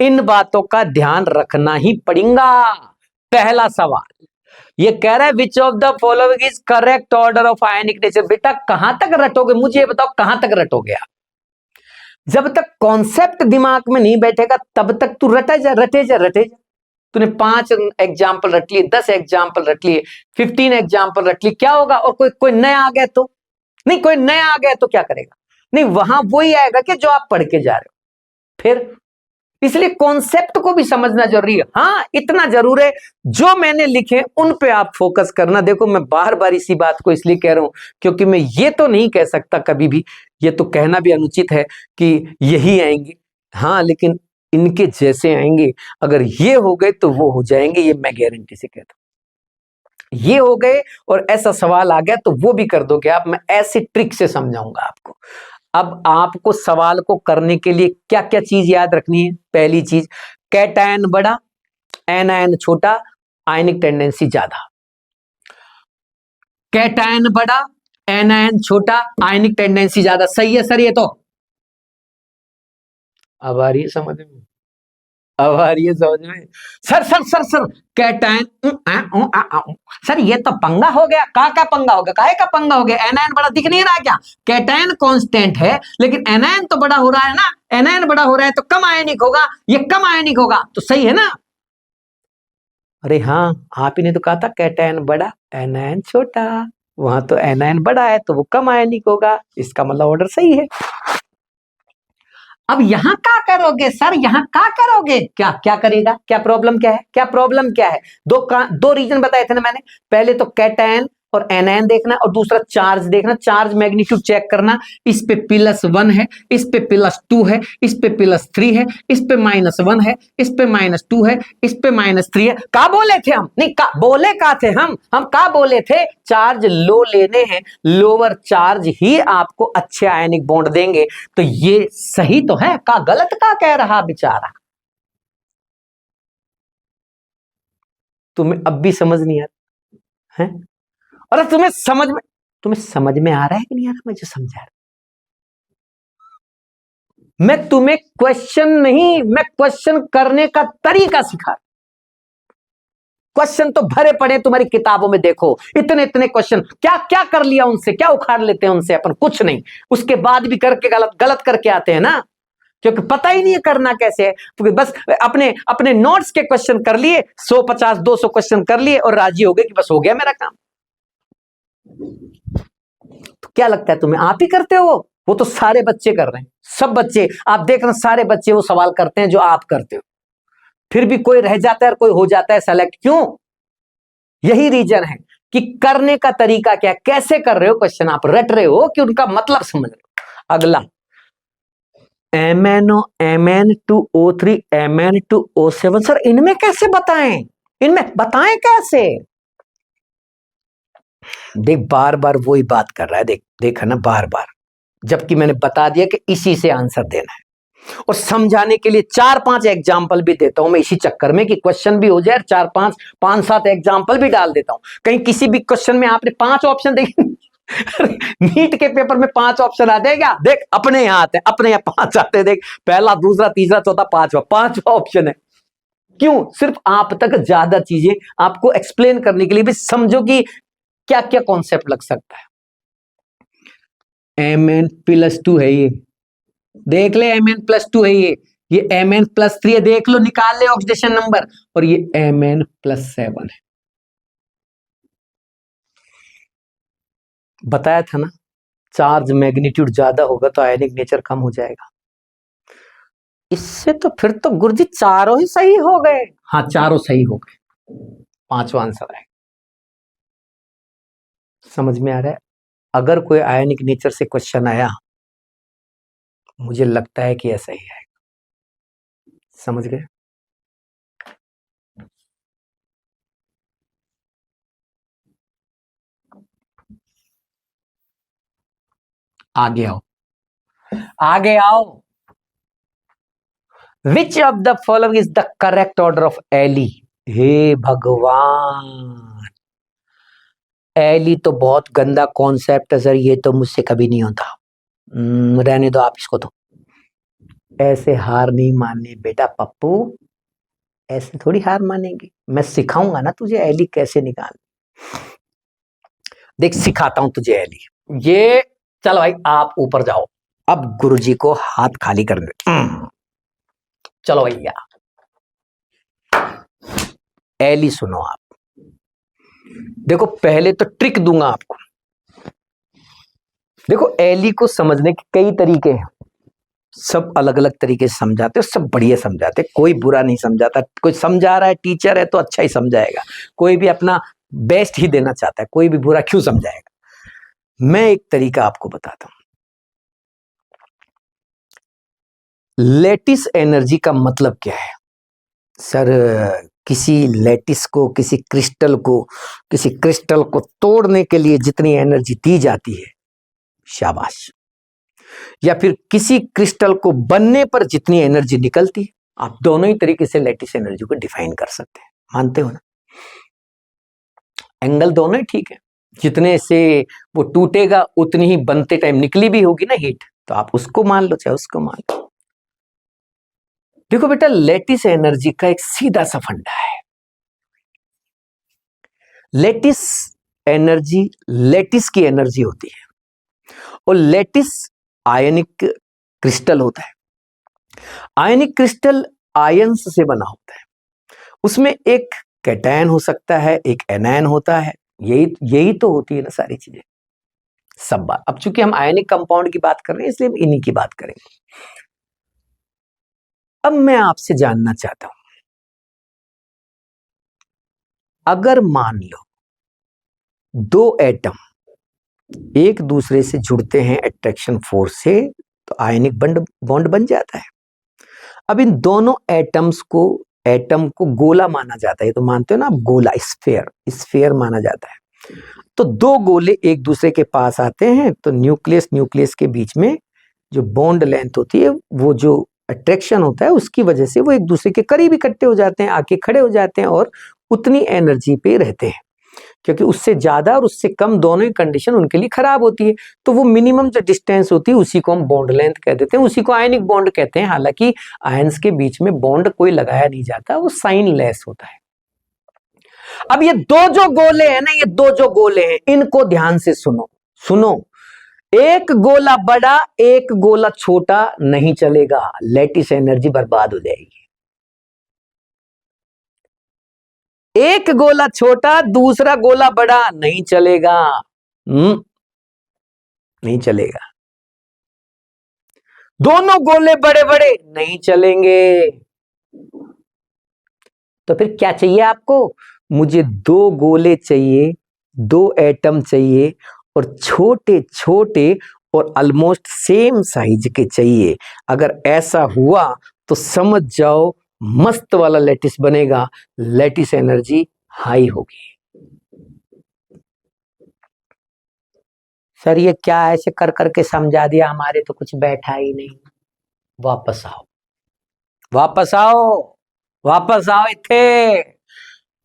इन बातों का ध्यान रखना ही पड़ेगा। पहला सवाल ये कह रहा है विच of the following is correct order of ionic nature. बेटा कहां तक रटोगे, मुझे बताओ कहां तक रटोगे आप? जब तक कॉन्सेप्ट दिमाग में नहीं बैठेगा तब तक तू रटे जा रटे जा रटे जा। तूने 5 एग्जाम्पल रट लिए, 10 एग्जाम्पल रट लिए, 15 एग्जाम्पल रट लिए, क्या होगा? और कोई नया आ गया तो नहीं, कोई नया आ गया तो क्या करेगा? नहीं, वहां वही आएगा कि जो आप पढ़ के जा रहे हो। फिर इसलिए कॉन्सेप्ट को भी समझना जरूरी है। हाँ, इतना जरूर है, जो मैंने लिखे उन पे आप फोकस करना। देखो मैं बार बार इसी बात को इसलिए कह रहा हूं क्योंकि मैं ये तो नहीं कह सकता कभी भी, ये तो कहना भी अनुचित है कि यही आएंगे। हाँ, लेकिन इनके जैसे आएंगे। अगर ये हो गए तो वो हो जाएंगे, ये मैं गारंटी से कहता हूं। ये हो गए और ऐसा सवाल आ गया तो वो भी कर दोगे आप। मैं ऐसे ट्रिक से समझाऊंगा आपको। अब आपको सवाल को करने के लिए क्या क्या चीज याद रखनी है? पहली चीज, कैटायन बड़ा, एनायन छोटा, आयनिक टेंडेंसी ज्यादा। कैटायन बड़ा, एनायन छोटा, आयनिक टेंडेंसी ज्यादा। सही है सर ये तो? अब आ रही है समझ में? अब आ रही है समझ में? Sir sir sir sir cation sir ये तो पंगा हो गया। का पंगा हो गया? काहे का पंगा हो गया? एनायन बड़ा दिख नहीं रहा क्या? कैटायन कांस्टेंट है लेकिन एनायन तो बड़ा हो रहा है ना। एनायन बड़ा हो रहा है तो कम आयनिक होगा, ये कम आयनिक होगा, तो सही है ना? अरे हाँ, आप ही ने तो कहा था कैटायन बड़ा एनायन छोटा। वहां तो एनायन बड़ा है तो वो कम आयनिक होगा, इसका मतलब ऑर्डर सही है। अब यहां क्या करोगे सर? यहां क्या करोगे? क्या क्या करेगा? क्या प्रॉब्लम क्या है? क्या प्रॉब्लम क्या है? दो रीजन बताए थे ना मैंने। पहले तो कैटायन और एनायन देखना और दूसरा चार्ज देखना, चार्ज मैग्नीट्यूड चेक करना। इस पे +1 है, इस पे +2 है, इस पे +3 है, इस पे -1 है, इस पे -2 है, इस पे -3 है। का बोले थे हम? नहीं, का बोले का थे हम का बोले थे? चार्ज लो लेने हैं, लोअर चार्ज ही आपको अच्छे आयनिक बॉन्ड देंगे। तो ये सही तो है, का गलत का कह रहा बेचारा? तुम्हें अब भी समझ नहीं आता है? अरे तुम्हें समझ में तुम्हें समझ में आ रहा है कि नहीं आ रहा मैं जो समझा रहा? मैं तुम्हें क्वेश्चन नहीं, मैं क्वेश्चन करने का तरीका सिखा। क्वेश्चन तो भरे पड़े तुम्हारी किताबों में, देखो इतने इतने क्वेश्चन, क्या क्या कर लिया उनसे, क्या उखाड़ लेते हैं उनसे अपन? कुछ नहीं। उसके बाद भी करके गलत गलत करके आते हैं ना, क्योंकि पता ही नहीं है करना कैसे है। तो बस अपने अपने नोट्स के क्वेश्चन कर लिए, 150-200 क्वेश्चन कर लिए और राजी हो गए कि बस हो गया मेरा काम। तो क्या लगता है तुम्हें आप ही करते हो? वो तो सारे बच्चे कर रहे हैं, सब बच्चे आप देख रहे हैं, सारे बच्चे वो सवाल करते हैं जो आप करते हो। फिर भी कोई रह जाता है और कोई हो जाता है सेलेक्ट, क्यों? यही रीजन है कि करने का तरीका क्या, कैसे कर रहे हो क्वेश्चन, आप रट रहे हो कि उनका मतलब समझ रहे हो। अगला MnO Mn2O3 Mn2O7, सर इनमें कैसे बताएं, इनमें बताएं कैसे? देख बार बार वही बात कर रहा है, देख देखा ना बार बार, जबकि मैंने बता दिया कि इसी से आंसर देना है। और समझाने के लिए 4-5 एग्जाम्पल भी देता हूं मैं इसी चक्कर में कि क्वेश्चन भी हो जाए, 4-5-5-7 एग्जाम्पल भी डाल देता हूं। कहीं किसी भी क्वेश्चन में आपने 5 ऑप्शन देखे नीट के पेपर में 5 ऑप्शन आते हैं क्या? देख अपने यहां आते हैं, अपने यहां 5 आते हैं, देख पहला, दूसरा, तीसरा, चौथा, पांचवा, 5वां ऑप्शन है। क्यों? सिर्फ आप तक ज्यादा चीजें आपको एक्सप्लेन करने के लिए भी, समझो कि क्या क्या कॉन्सेप्ट लग सकता है। Mn+2 है ये, देख ले Mn+2 है ये Mn+3 है, देख लो, निकाल ले ऑक्सीडेशन नंबर, और ये Mn+7 है। बताया था ना, चार्ज मैग्नीट्यूड ज्यादा होगा तो आयनिक नेचर कम हो जाएगा। इससे तो फिर तो गुरुजी चारों ही सही हो गए। हाँ चारों सही हो गए, 5वां आंसर है। समझ में आ रहा है? अगर कोई आयनिक नेचर से क्वेश्चन आया, मुझे लगता है कि ऐसा ही है। समझ गए? आगे आओ, आगे आओ। Which of the following is the correct order of एली? हे भगवान, एली तो बहुत गंदा कॉन्सेप्ट है सर, ये तो मुझसे कभी नहीं होता। रहने दो आप इसको, तो ऐसे हार नहीं माननी बेटा पप्पू, ऐसे थोड़ी हार मानेंगे। मैं सिखाऊंगा ना तुझे एली कैसे निकाल। देख सिखाता हूं तुझे एली। ये चल भाई आप ऊपर जाओ, अब गुरुजी को हाथ खाली कर दे। चलो भैया एली सुनो आप। देखो पहले तो ट्रिक दूंगा आपको। देखो एली को समझने के कई तरीके हैं, सब अलग अलग तरीके से समझाते, सब बढ़िया समझाते, कोई बुरा नहीं समझाता। कोई समझा रहा है, टीचर है तो अच्छा ही समझाएगा, कोई भी अपना बेस्ट ही देना चाहता है, कोई भी बुरा क्यों समझाएगा। मैं एक तरीका आपको बताता हूं। लेटिस एनर्जी का मतलब क्या है? सर किसी लेटिस को, किसी क्रिस्टल को तोड़ने के लिए जितनी एनर्जी दी जाती है, शाबाश, या फिर किसी क्रिस्टल को बनने पर जितनी एनर्जी निकलती है, आप दोनों ही तरीके से लेटिस एनर्जी को डिफाइन कर सकते हैं। मानते हो ना? एंगल दोनों ही ठीक है, जितने से वो टूटेगा उतनी ही बनते टाइम निकली भी होगी ना हीट, तो आप उसको मान लो चाहे उसको मान लो। देखो बेटा लेटिस एनर्जी का एक सीधा सा फंडा है। लेटिस एनर्जी लेटिस की एनर्जी होती है, और लेटिस आयनिक क्रिस्टल होता है। आयनिक क्रिस्टल आयंस से बना होता है, उसमें एक कैटायन हो सकता है, एक एनायन होता है, यही तो होती है ना सारी चीजें, सब बात। अब चूंकि हम आयनिक कंपाउंड की बात कर रहे हैं इसलिए हम इन्हीं की बात करेंगे। अब मैं आपसे जानना चाहता हूं, अगर मान लो 2 एटम एक दूसरे से जुड़ते हैं अट्रैक्शन फोर्स से, तो आयनिक बॉन्ड बन जाता है। अब इन दोनों एटम को गोला माना जाता है, तो मानते हो ना आप, गोला, स्फेयर माना जाता है। तो 2 गोले एक दूसरे के पास आते हैं, तो न्यूक्लियस के बीच में जो बॉन्ड लेंथ होती है, वो जो अट्रैक्शन होता है उसकी वजह से वो एक दूसरे के करीब इकट्ठे हो जाते हैं, आके खड़े हो जाते हैं और उतनी एनर्जी पे रहते हैं। क्योंकि उससे ज्यादा और उससे कम दोनों ही कंडीशन उनके लिए खराब होती है। तो वो मिनिमम जो डिस्टेंस होती है उसी को हम बॉन्ड लेंथ कह देते हैं, उसी को आयनिक बॉन्ड कहते हैं। हालांकि आयंस के बीच में बॉन्ड कोई लगाया नहीं जाता, वो साइन लेस होता है। अब ये दो जो गोले हैं ना, ये दो जो गोले हैं, इनको ध्यान से सुनो सुनो। एक गोला बड़ा एक गोला छोटा नहीं चलेगा, लैटिस एनर्जी बर्बाद हो जाएगी। एक गोला छोटा दूसरा गोला बड़ा नहीं चलेगा, नहीं चलेगा। दोनों गोले बड़े बड़े नहीं चलेंगे। तो फिर क्या चाहिए आपको? मुझे दो गोले चाहिए, दो एटम चाहिए, और छोटे छोटे और ऑलमोस्ट सेम साइज के चाहिए। अगर ऐसा हुआ तो समझ जाओ मस्त वाला लैटिस बनेगा, लैटिस एनर्जी हाई होगी। सर ये क्या ऐसे कर करके समझा दिया, हमारे तो कुछ बैठा ही नहीं। वापस आओ, वापस आओ, वापस आओ इथे।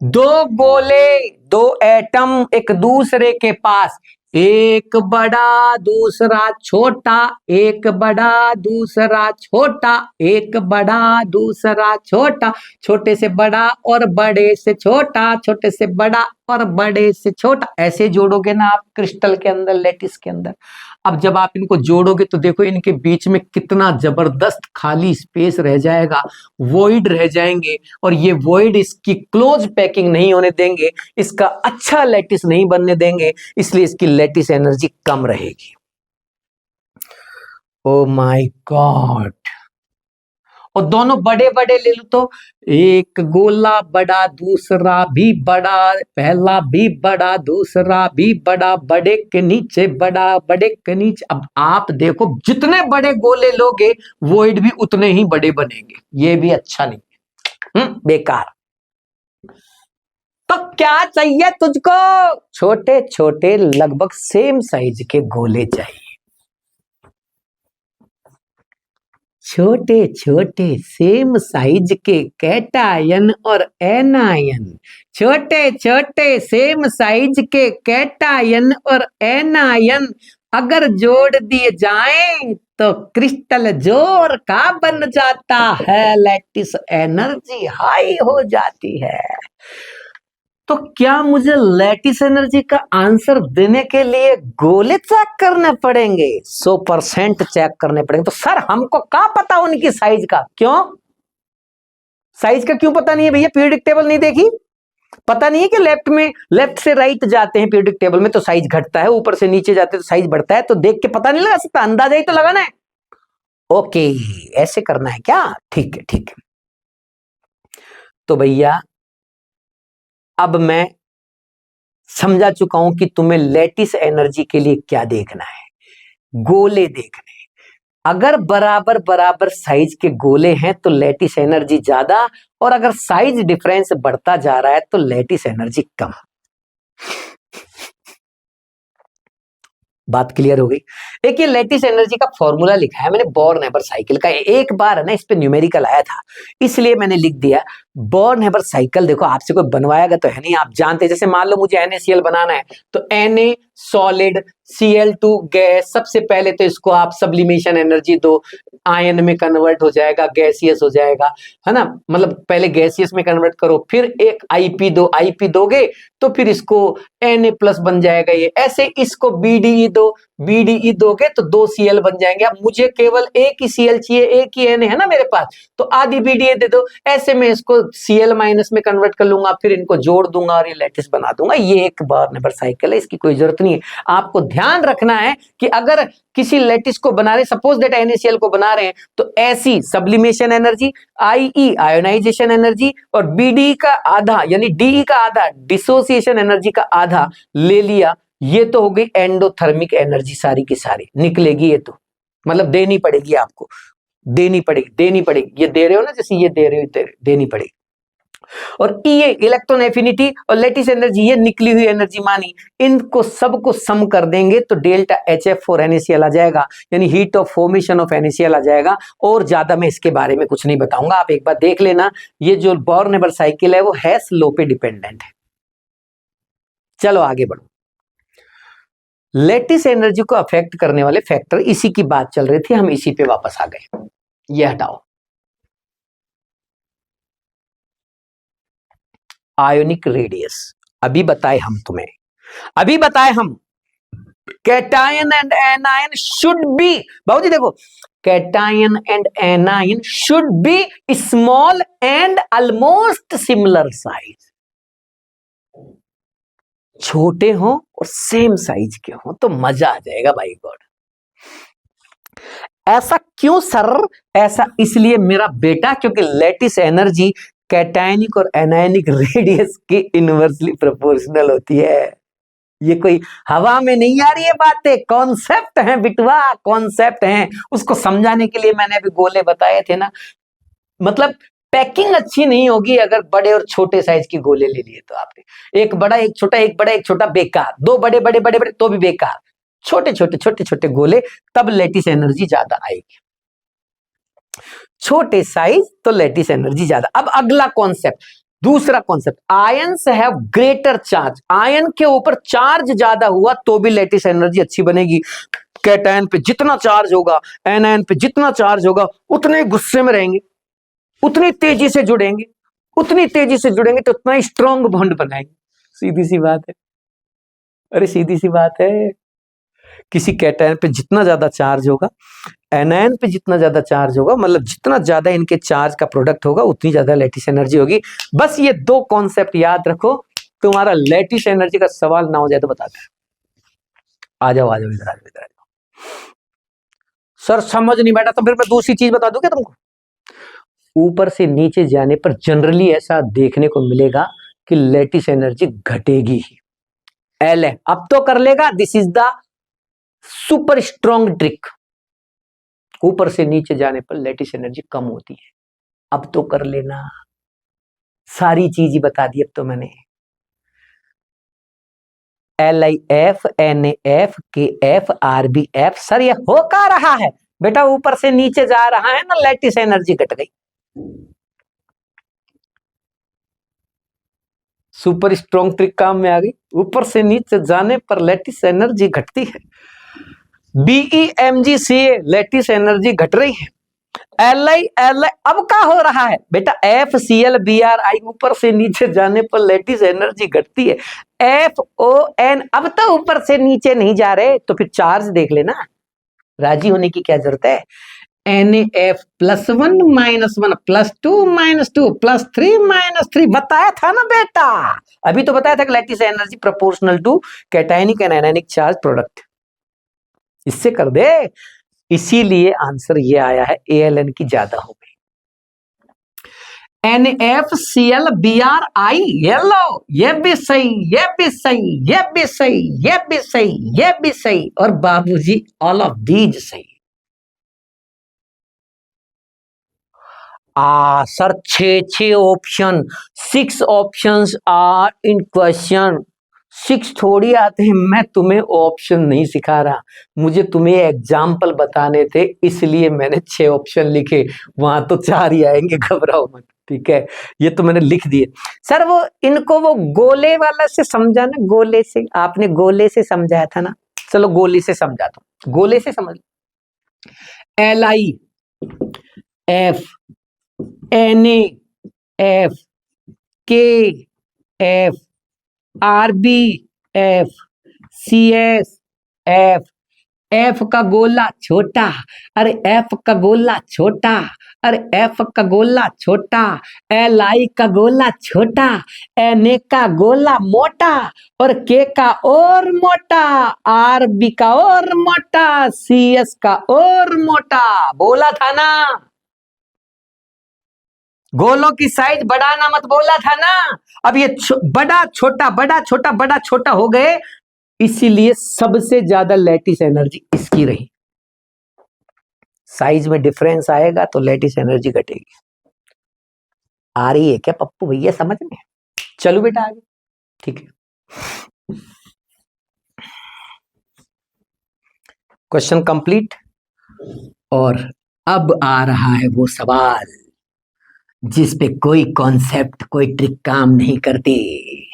दो गोले, दो एटम एक दूसरे के पास, एक बड़ा दूसरा छोटा, एक बड़ा दूसरा छोटा, एक बड़ा दूसरा छोटा, छोटे से बड़ा और बड़े से छोटा, छोटे से बड़ा और बड़े से छोटा। ऐसे जोड़ोगे ना आप क्रिस्टल के अंदर, लैटिस के अंदर। अब जब आप इनको जोड़ोगे तो देखो इनके बीच में कितना जबरदस्त खाली स्पेस रह जाएगा, वॉइड रह जाएंगे, और ये वॉइड इसकी क्लोज पैकिंग नहीं होने देंगे, इसका अच्छा लैटिस नहीं बनने देंगे, इसलिए इसकी लैटिस एनर्जी कम रहेगी। Oh my God. और दोनों बड़े बड़े ले लो तो एक गोला बड़ा दूसरा भी बड़ा, पहला भी बड़ा दूसरा भी बड़ा, बड़े के नीचे बड़ा, बड़े के नीचे। अब आप देखो जितने बड़े गोले लोगे वॉइड भी उतने ही बड़े बनेंगे, ये भी अच्छा नहीं, बेकार। तो क्या चाहिए तुझको? छोटे छोटे लगभग सेम साइज के गोले चाहिए, छोटे छोटे सेम साइज के कैटायन और एनायन, छोटे छोटे सेम साइज के कैटायन और एनायन अगर जोड़ दिए जाएं तो क्रिस्टल जोर का बन जाता है, लैटिस एनर्जी हाई हो जाती है। तो क्या मुझे लैटिस एनर्जी का आंसर देने के लिए गोले चेक करने पड़ेंगे? 100% चेक करने पड़ेंगे। तो सर हमको क्या पता उनकी साइज का? क्यों साइज का क्यों पता नहीं है भैया? पीरियडिक टेबल नहीं देखी? पता नहीं है कि लेफ्ट से राइट जाते हैं पीरियडिक टेबल में तो साइज घटता है, ऊपर से नीचे जाते हैं तो साइज बढ़ता है। तो देख के पता नहीं लगा सकता, अंदाजा ही तो लगाना है। ओके, ऐसे करना है क्या? ठीक है ठीक है। तो भैया अब मैं समझा चुका हूं कि तुम्हें लैटिस एनर्जी के लिए क्या देखना है, गोले देखने। अगर बराबर बराबर साइज के गोले हैं तो लैटिस एनर्जी ज्यादा, और अगर साइज डिफरेंस बढ़ता जा रहा है तो लैटिस एनर्जी कम। बात क्लियर हो गई? एक ये लैटिस एनर्जी का फॉर्मूला लिखा है मैंने बोर्न-हेबर साइकिल का। एक बार है ना इस पे न्यूमेरिकल आया था, इसलिए मैंने लिख दिया। बोर्न-हेबर साइकिल देखो आपसे कोई बनवाएगा तो है नहीं, आप जानते। जैसे मान लो मुझे NaCl बनाना है तो Na सॉलिड, Cl2 गैस। सबसे पहले तो इसको आप सब्लिमेशन एनर्जी दो, आयन में कन्वर्ट हो जाएगा, गैसियस हो जाएगा, है ना। मतलब पहले गैसियस में कन्वर्ट करो, फिर एक Ip दो, Ip दोगे तो फिर इसको Na+ बन जाएगा ये। ऐसे इसको BDE दो, BDE दोगे तो 2 Cl बन जाएंगे। अब मुझे केवल एक ही Cl चाहिए, एक ही Na है ना मेरे पास, तो आधी BDA दे दो। ऐसे में इसको Cl- में कन्वर्ट कर लूंगा, फिर इनको जोड़ दूंगा और ये लैटिस बना दूंगा। ये एक बोर्न-हेबर साइकिल है, इसकी कोई जरूरत नहीं है। आपको ध्यान रखना है कि अगर किसी लैटिस को बना रहे, सपोज दैट NaCl को बना रहे हैं, तो ऐसी sublimation energy, IE ionization energy, और BDE का आधा यानी DE का आधा डिसोसिएशन एनर्जी का आधा ले लिया। ये तो हो गई एंडोथर्मिक एनर्जी, सारी की सारी निकलेगी। ये तो मतलब देनी पड़ेगी आपको, देनी पड़ेगी। ये दे रहे हो ना, जैसे ये दे रहे हो, देनी पड़ेगी। और ये इलेक्ट्रॉन एफिनिटी और लैटिस एनर्जी, ये निकली हुई एनर्जी मानी, इनको सबको सम कर देंगे तो डेल्टा HF और NaCl आ जाएगा, यानी heat of formation of NaCl आ जाएगा। और ज्यादा मैं इसके बारे में कुछ नहीं बताऊंगा, आप एक बार देख लेना। ये जो बोर्न-हेबर साइकिल है वो हेस लॉ पे डिपेंडेंट है। चलो आगे बढ़ो। लेटिस एनर्जी को अफेक्ट करने वाले फैक्टर, इसी की बात चल रही थी, हम इसी पे वापस आ गए। ये हटाओ, आयोनिक रेडियस। अभी बताए हम तुम्हें, अभी बताए हम, cation and anion should be, बाबूजी देखो, cation and anion should be small and almost similar size, छोटे हो और सेम साइज के हो तो मजा आ जाएगा भाई गॉड। ऐसा क्यों सर? ऐसा इसलिए मेरा बेटा, क्योंकि लेटिस एनर्जी कैटायनिक और एनायनिक रेडियस के इनवर्सली प्रोपोर्शनल होती है। ये कोई हवा में नहीं आ रही है बातें, कॉन्सेप्ट है बिटवा, कॉन्सेप्ट है। उसको समझाने के लिए मैंने अभी गोले बताए थे ना। मतलब पैकिंग अच्छी नहीं होगी अगर बड़े और छोटे साइज के गोले ले लिए तो आपने, एक बड़ा एक छोटा, एक बड़ा एक छोटा बेकार, दो बड़े बड़े बड़े बड़े तो भी बेकार, छोटे छोटे छोटे छोटे गोले, तब लेटिस एनर्जी ज्यादा आएगी। छोटे साइज तो लेटिस एनर्जी ज्यादा। अब अगला कॉन्सेप्ट, दूसरा concept, ions have greater charge, ion के ऊपर चार्ज ज्यादा हुआ तो भी लेटिस एनर्जी अच्छी बनेगी। कैटायन पे जितना चार्ज होगा, एनायन पे जितना चार्ज होगा, उतने गुस्से में रहेंगे, उतनी तेजी से जुड़ेंगे, उतनी तेजी से जुड़ेंगे तो उतना ही स्ट्रॉन्ग बॉन्ड बनाएंगे। सीधी सी बात है, अरे सीधी सी बात है। किसी कैटायन पे जितना ज्यादा चार्ज होगा, एनायन पे जितना ज्यादा चार्ज होगा, मतलब जितना ज्यादा इनके चार्ज का प्रोडक्ट होगा उतनी ज्यादा लेटिस एनर्जी होगी। बस ये दो कॉन्सेप्ट याद रखो, तुम्हारा लेटिस एनर्जी का सवाल ना हो जाए तो बता दो। आ जाओ आ जाओ, इधर आ जाओ, इधर आ जाओ। सर समझ नहीं बैठा तो फिर मैं दूसरी चीज बता दूं क्या तुमको? ऊपर से नीचे जाने पर जनरली ऐसा देखने को मिलेगा कि लेटिस एनर्जी घटेगी ही। एल है, अब तो कर लेगा, this is the super strong trick. ऊपर से नीचे जाने पर लेटिस एनर्जी कम होती है, अब तो कर लेना। सारी चीज ही बता दी अब तो मैंने। LIF NAF KF RBF, sir ये हो क्या रहा है बेटा? ऊपर से नीचे जा रहा है ना, लेटिस एनर्जी घट गई। सुपर स्ट्रॉन्ग ट्रिक काम में आ गई। ऊपर से नीचे जाने पर लेटिस एनर्जी घटती है। BEMGCA, लेटिस एनर्जी घट रही है। LI अब क्या हो रहा है बेटा? FClBrI, ऊपर से नीचे जाने पर लेटिस एनर्जी घटती है। FON, अब तो ऊपर से नीचे नहीं जा रहे तो फिर चार्ज देख लेना, राजी होने की क्या जरूरत है? NAF +1 -1 +2 -2 +3 -3, बताया था ना बेटा, अभी तो बताया था कि lattice energy proportional to cationic and anionic charge product. इससे कर दे, इसीलिए आंसर ये आया है, ALN की ज्यादा हो गई। NaFClBrI, ये लो, ये भी सही, ये भी सही, ये भी सही, ये भी सही, ये भी सही, और बाबूजी ऑल ऑफ दीज सही। Sir 6 option, 6 options are in question. 6 थोड़ी आते हैं, मैं तुम्हें ऑप्शन नहीं सिखा रहा, मुझे तुम्हें एग्जाम्पल बताने थे, इसलिए मैंने 6 ऑप्शन लिखे। वहां तो 4 ही आएंगे, घबराओ मत, ठीक है? ये तो मैंने लिख दिए। सर वो इनको वो गोले वाला से समझाना, गोले से, आपने गोले से समझाया था ना, चलो गोले से समझाता हूं, गोले से समझ। LIF NAF KF RBF CSF, F का गोला छोटा, अरे F का गोला छोटा, अरे F का गोला छोटा, LI का गोला छोटा, NA का गोला मोटा, और K का और मोटा, RB का और मोटा, CS का और मोटा। बोला था ना, गोलों की साइज बढ़ाना मत, बोला था ना। अब ये बड़ा छोटा बड़ा छोटा बड़ा छोटा हो गए, इसीलिए सबसे ज्यादा लेटिस एनर्जी इसकी रही। साइज में डिफरेंस आएगा तो लेटिस एनर्जी घटेगी। आ रही है क्या पप्पू भैया समझ में? चलो बेटा आगे, ठीक है। Question complete. और अब आ रहा है वो सवाल जिस पे कोई कॉन्सेप्ट, कोई ट्रिक काम नहीं करती।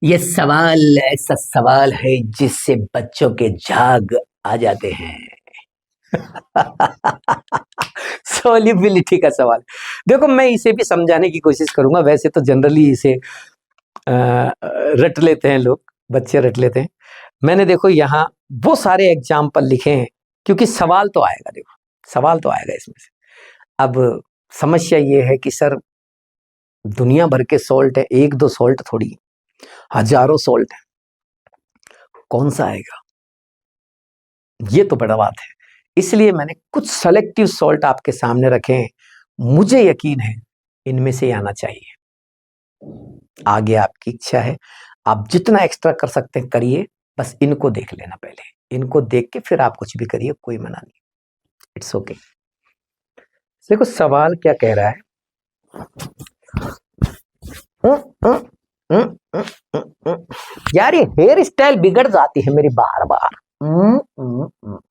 ये सवाल ऐसा सवाल है जिससे बच्चों के झाग आ जाते हैं। सॉल्युबिलिटी का सवाल, देखो मैं इसे भी समझाने की कोशिश करूंगा। वैसे तो जनरली इसे रट लेते हैं लोग, बच्चे रट लेते हैं। मैंने देखो यहाँ वो सारे एग्जाम्पल लिखे हैं क्योंकि सवाल तो आएगा, देखो सवाल तो आएगा इसमें से। अब समस्या ये है कि सर दुनिया भर के सॉल्ट है, एक दो सॉल्ट थोड़ी, हजारों सॉल्ट है, कौन सा आएगा? ये तो बड़ा बात है। इसलिए मैंने कुछ सेलेक्टिव सॉल्ट आपके सामने रखे हैं। मुझे यकीन है इनमें से आना चाहिए। आगे आपकी इच्छा है, आप जितना एक्स्ट्रा कर सकते हैं करिए, बस इनको देख लेना पहले। इनको देख के फिर आप कुछ भी करिए, कोई मना नहीं, इट्स ओके। देखो सवाल क्या कह रहा है। यार ये हेयर स्टाइल बिगड़ जाती है मेरी बार बार।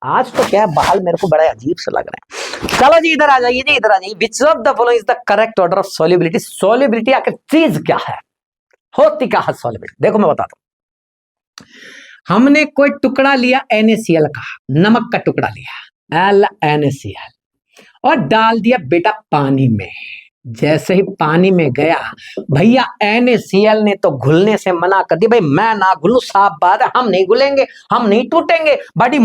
आज तो क्या बाल मेरे को बड़ा अजीब सा लग रहा है। चलो जी इधर आ जाइए जी, इधर आ जाइए। विच of the following is the correct order of solubility? Solubility आखिर चीज क्या है, होती क्या है सॉल्युबिलिटी? देखो मैं बताता हूं। हमने कोई टुकड़ा लिया NaCl का, नमक का टुकड़ा लिया LNaCl, और डाल दिया बेटा पानी में। जैसे ही पानी में गया भैया NaCl ने तो घुलने से मना कर दिया। भाई मैं ना घुलूं, साफ बात है, हम नहीं घुलेंगे, हम नहीं टूटेंगे। बड़ी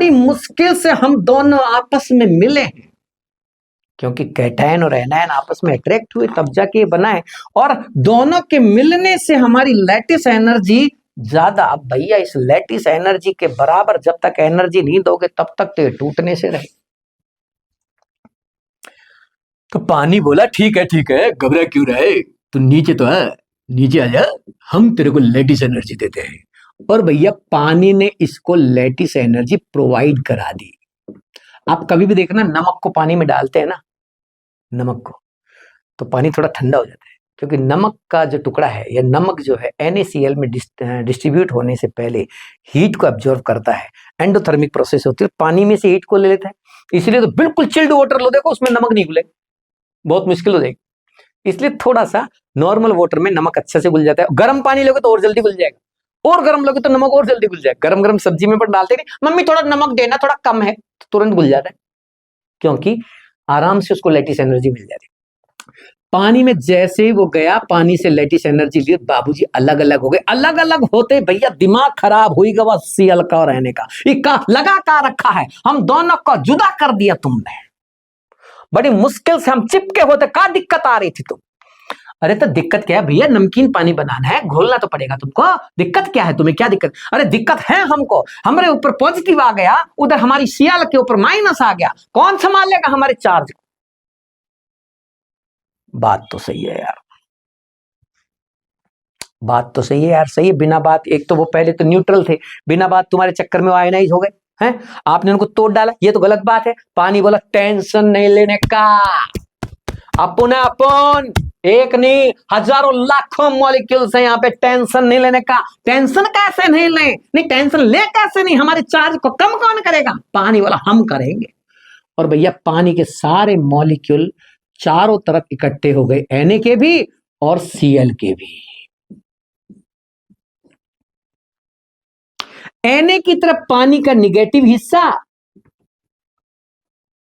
मुश्किल से हम दोनों आपस में मिले हैं, क्योंकि कैटायन और एनायन आपस में अट्रैक्ट हुए तब जाके ये बना है। और दोनों के मिलने से हमारी लैटिस एनर्जी ज्यादा। अब भैया इस लैटिस एनर्जी के बराबर जब तक एनर्जी नहीं दोगे तब तक तो ये टूटने से रहे। तो पानी बोला ठीक है, घबरा क्यों रहे, तू नीचे तो है, नीचे आ जा, हम तेरे को लेटिस एनर्जी देते हैं। और भैया पानी ने इसको लेटिस एनर्जी प्रोवाइड करा दी। आप कभी भी देखना नमक को पानी में डालते हैं ना, नमक को, तो पानी थोड़ा ठंडा हो जाता है, क्योंकि नमक का जो टुकड़ा है या नमक जो है NaCl में डिस्ट्रीब्यूट होने से पहले हीट को एब्जॉर्व करता है। एंडोथर्मिक प्रोसेस होती है, पानी में से हीट को ले लेता है। इसलिए तो बिल्कुल चिल्ड वाटर लो, देखो उसमें नमक नहीं घुले, बहुत मुश्किल हो जाएगी। इसलिए थोड़ा सा नॉर्मल वाटर में नमक अच्छे से घुल जाता है। गर्म पानी लोगे तो और जल्दी घुल जाएगा, और गर्म लोगे तो नमक और जल्दी घुल जाएगा। गरम गरम सब्जी में पर डालते नहीं, मम्मी थोड़ा नमक देना, थोड़ा कम है, तो तुरंत घुल जाता है, क्योंकि आराम से उसको लेटिस एनर्जी मिल जाती है। पानी में जैसे ही वो गया, पानी से लेटिस एनर्जी लिए, बाबूजी अलग अलग हो गए। अलग अलग होते भैया दिमाग खराब हुई गवा Cl का और Na का। इक्का लगा का रखा है, हम दोनों को जुदा कर दिया तुमने। बड़ी मुश्किल से हम चिपके होते, क्या दिक्कत आ रही थी तुम? अरे तो दिक्कत क्या है भैया, नमकीन पानी बनाना है, घोलना तो पड़ेगा तुमको। दिक्कत क्या है तुम्हें, क्या दिक्कत? अरे दिक्कत है हमको, हमारे ऊपर पॉजिटिव आ गया, उधर हमारी Cl के ऊपर माइनस आ गया, कौन संभालेगा हमारे चार्ज को? बात तो सही है यार, बात तो सही है यार, सही है। बिना बात, एक तो वो पहले तो न्यूट्रल थे, बिना बात तुम्हारे चक्कर में आयनाइज हो गए हैं, आपने उनको तोड़ डाला, ये तो गलत बात है। पानी बोला टेंशन नहीं लेने का, अपन अपन एक नहीं हजारों लाखों मॉलिक्यूल्स हैं यहाँ पे, टेंशन नहीं लेने का। टेंशन कैसे नहीं ले, नहीं टेंशन ले कैसे नहीं, हमारे चार्ज को कम कौन करेगा? पानी वाला हम करेंगे। और भैया पानी के सारे मॉलिक्यूल चारों तरफ इकट्ठे हो गए, Na के भी और Cl के भी। Na की तरफ पानी का निगेटिव हिस्सा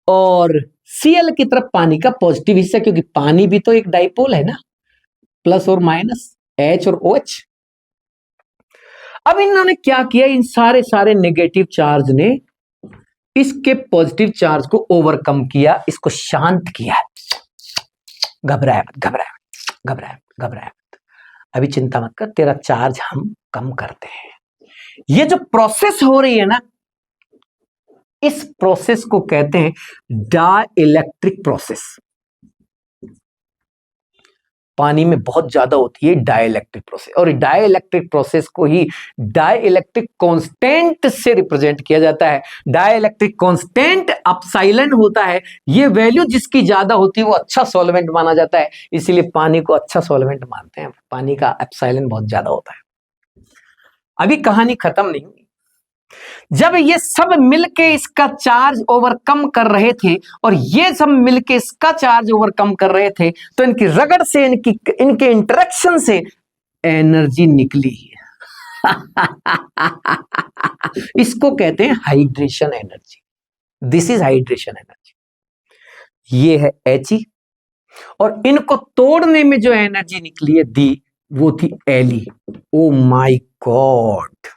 और Cl की तरफ पानी का पॉजिटिव हिस्सा, क्योंकि पानी भी तो एक डाइपोल है ना, प्लस और माइनस, H और OH। अब इन्होंने क्या किया, इन सारे नेगेटिव चार्ज ने इसके पॉजिटिव चार्ज को ओवरकम किया, इसको शांत किया। घबराए मत, अभी चिंता मत कर, तेरा चार्ज हम कम करते हैं। ये जो प्रोसेस हो रही है ना, इस प्रोसेस को कहते हैं डाइलेक्ट्रिक प्रोसेस। पानी में बहुत ज्यादा होती है डाइलेक्ट्रिक प्रोसेस, और डाइलेक्ट्रिक प्रोसेस को ही डाइलेक्ट्रिक कांस्टेंट से रिप्रेजेंट किया जाता है। डाइलेक्ट्रिक कांस्टेंट एप्सिलॉन होता है, ये वैल्यू जिसकी ज्यादा होती है वो अच्छा सॉल्वेंट माना जाता है, इसीलिए पानी को अच्छा सॉल्वेंट मानते हैं। पानी का एप्सिलॉन बहुत ज्यादा होता है। अभी कहानी खत्म नहीं हुई। जब ये सब मिलके इसका चार्ज ओवरकम कर रहे थे और ये सब मिलके इसका चार्ज ओवरकम कर रहे थे, तो इनकी रगड़ से, इनके इंटरेक्शन से एनर्जी निकली है इसको कहते हैं hydration energy. This is hydration energy. ये है He और इनको तोड़ने में जो एनर्जी निकली है दी वो थी Li। ओ माय गॉड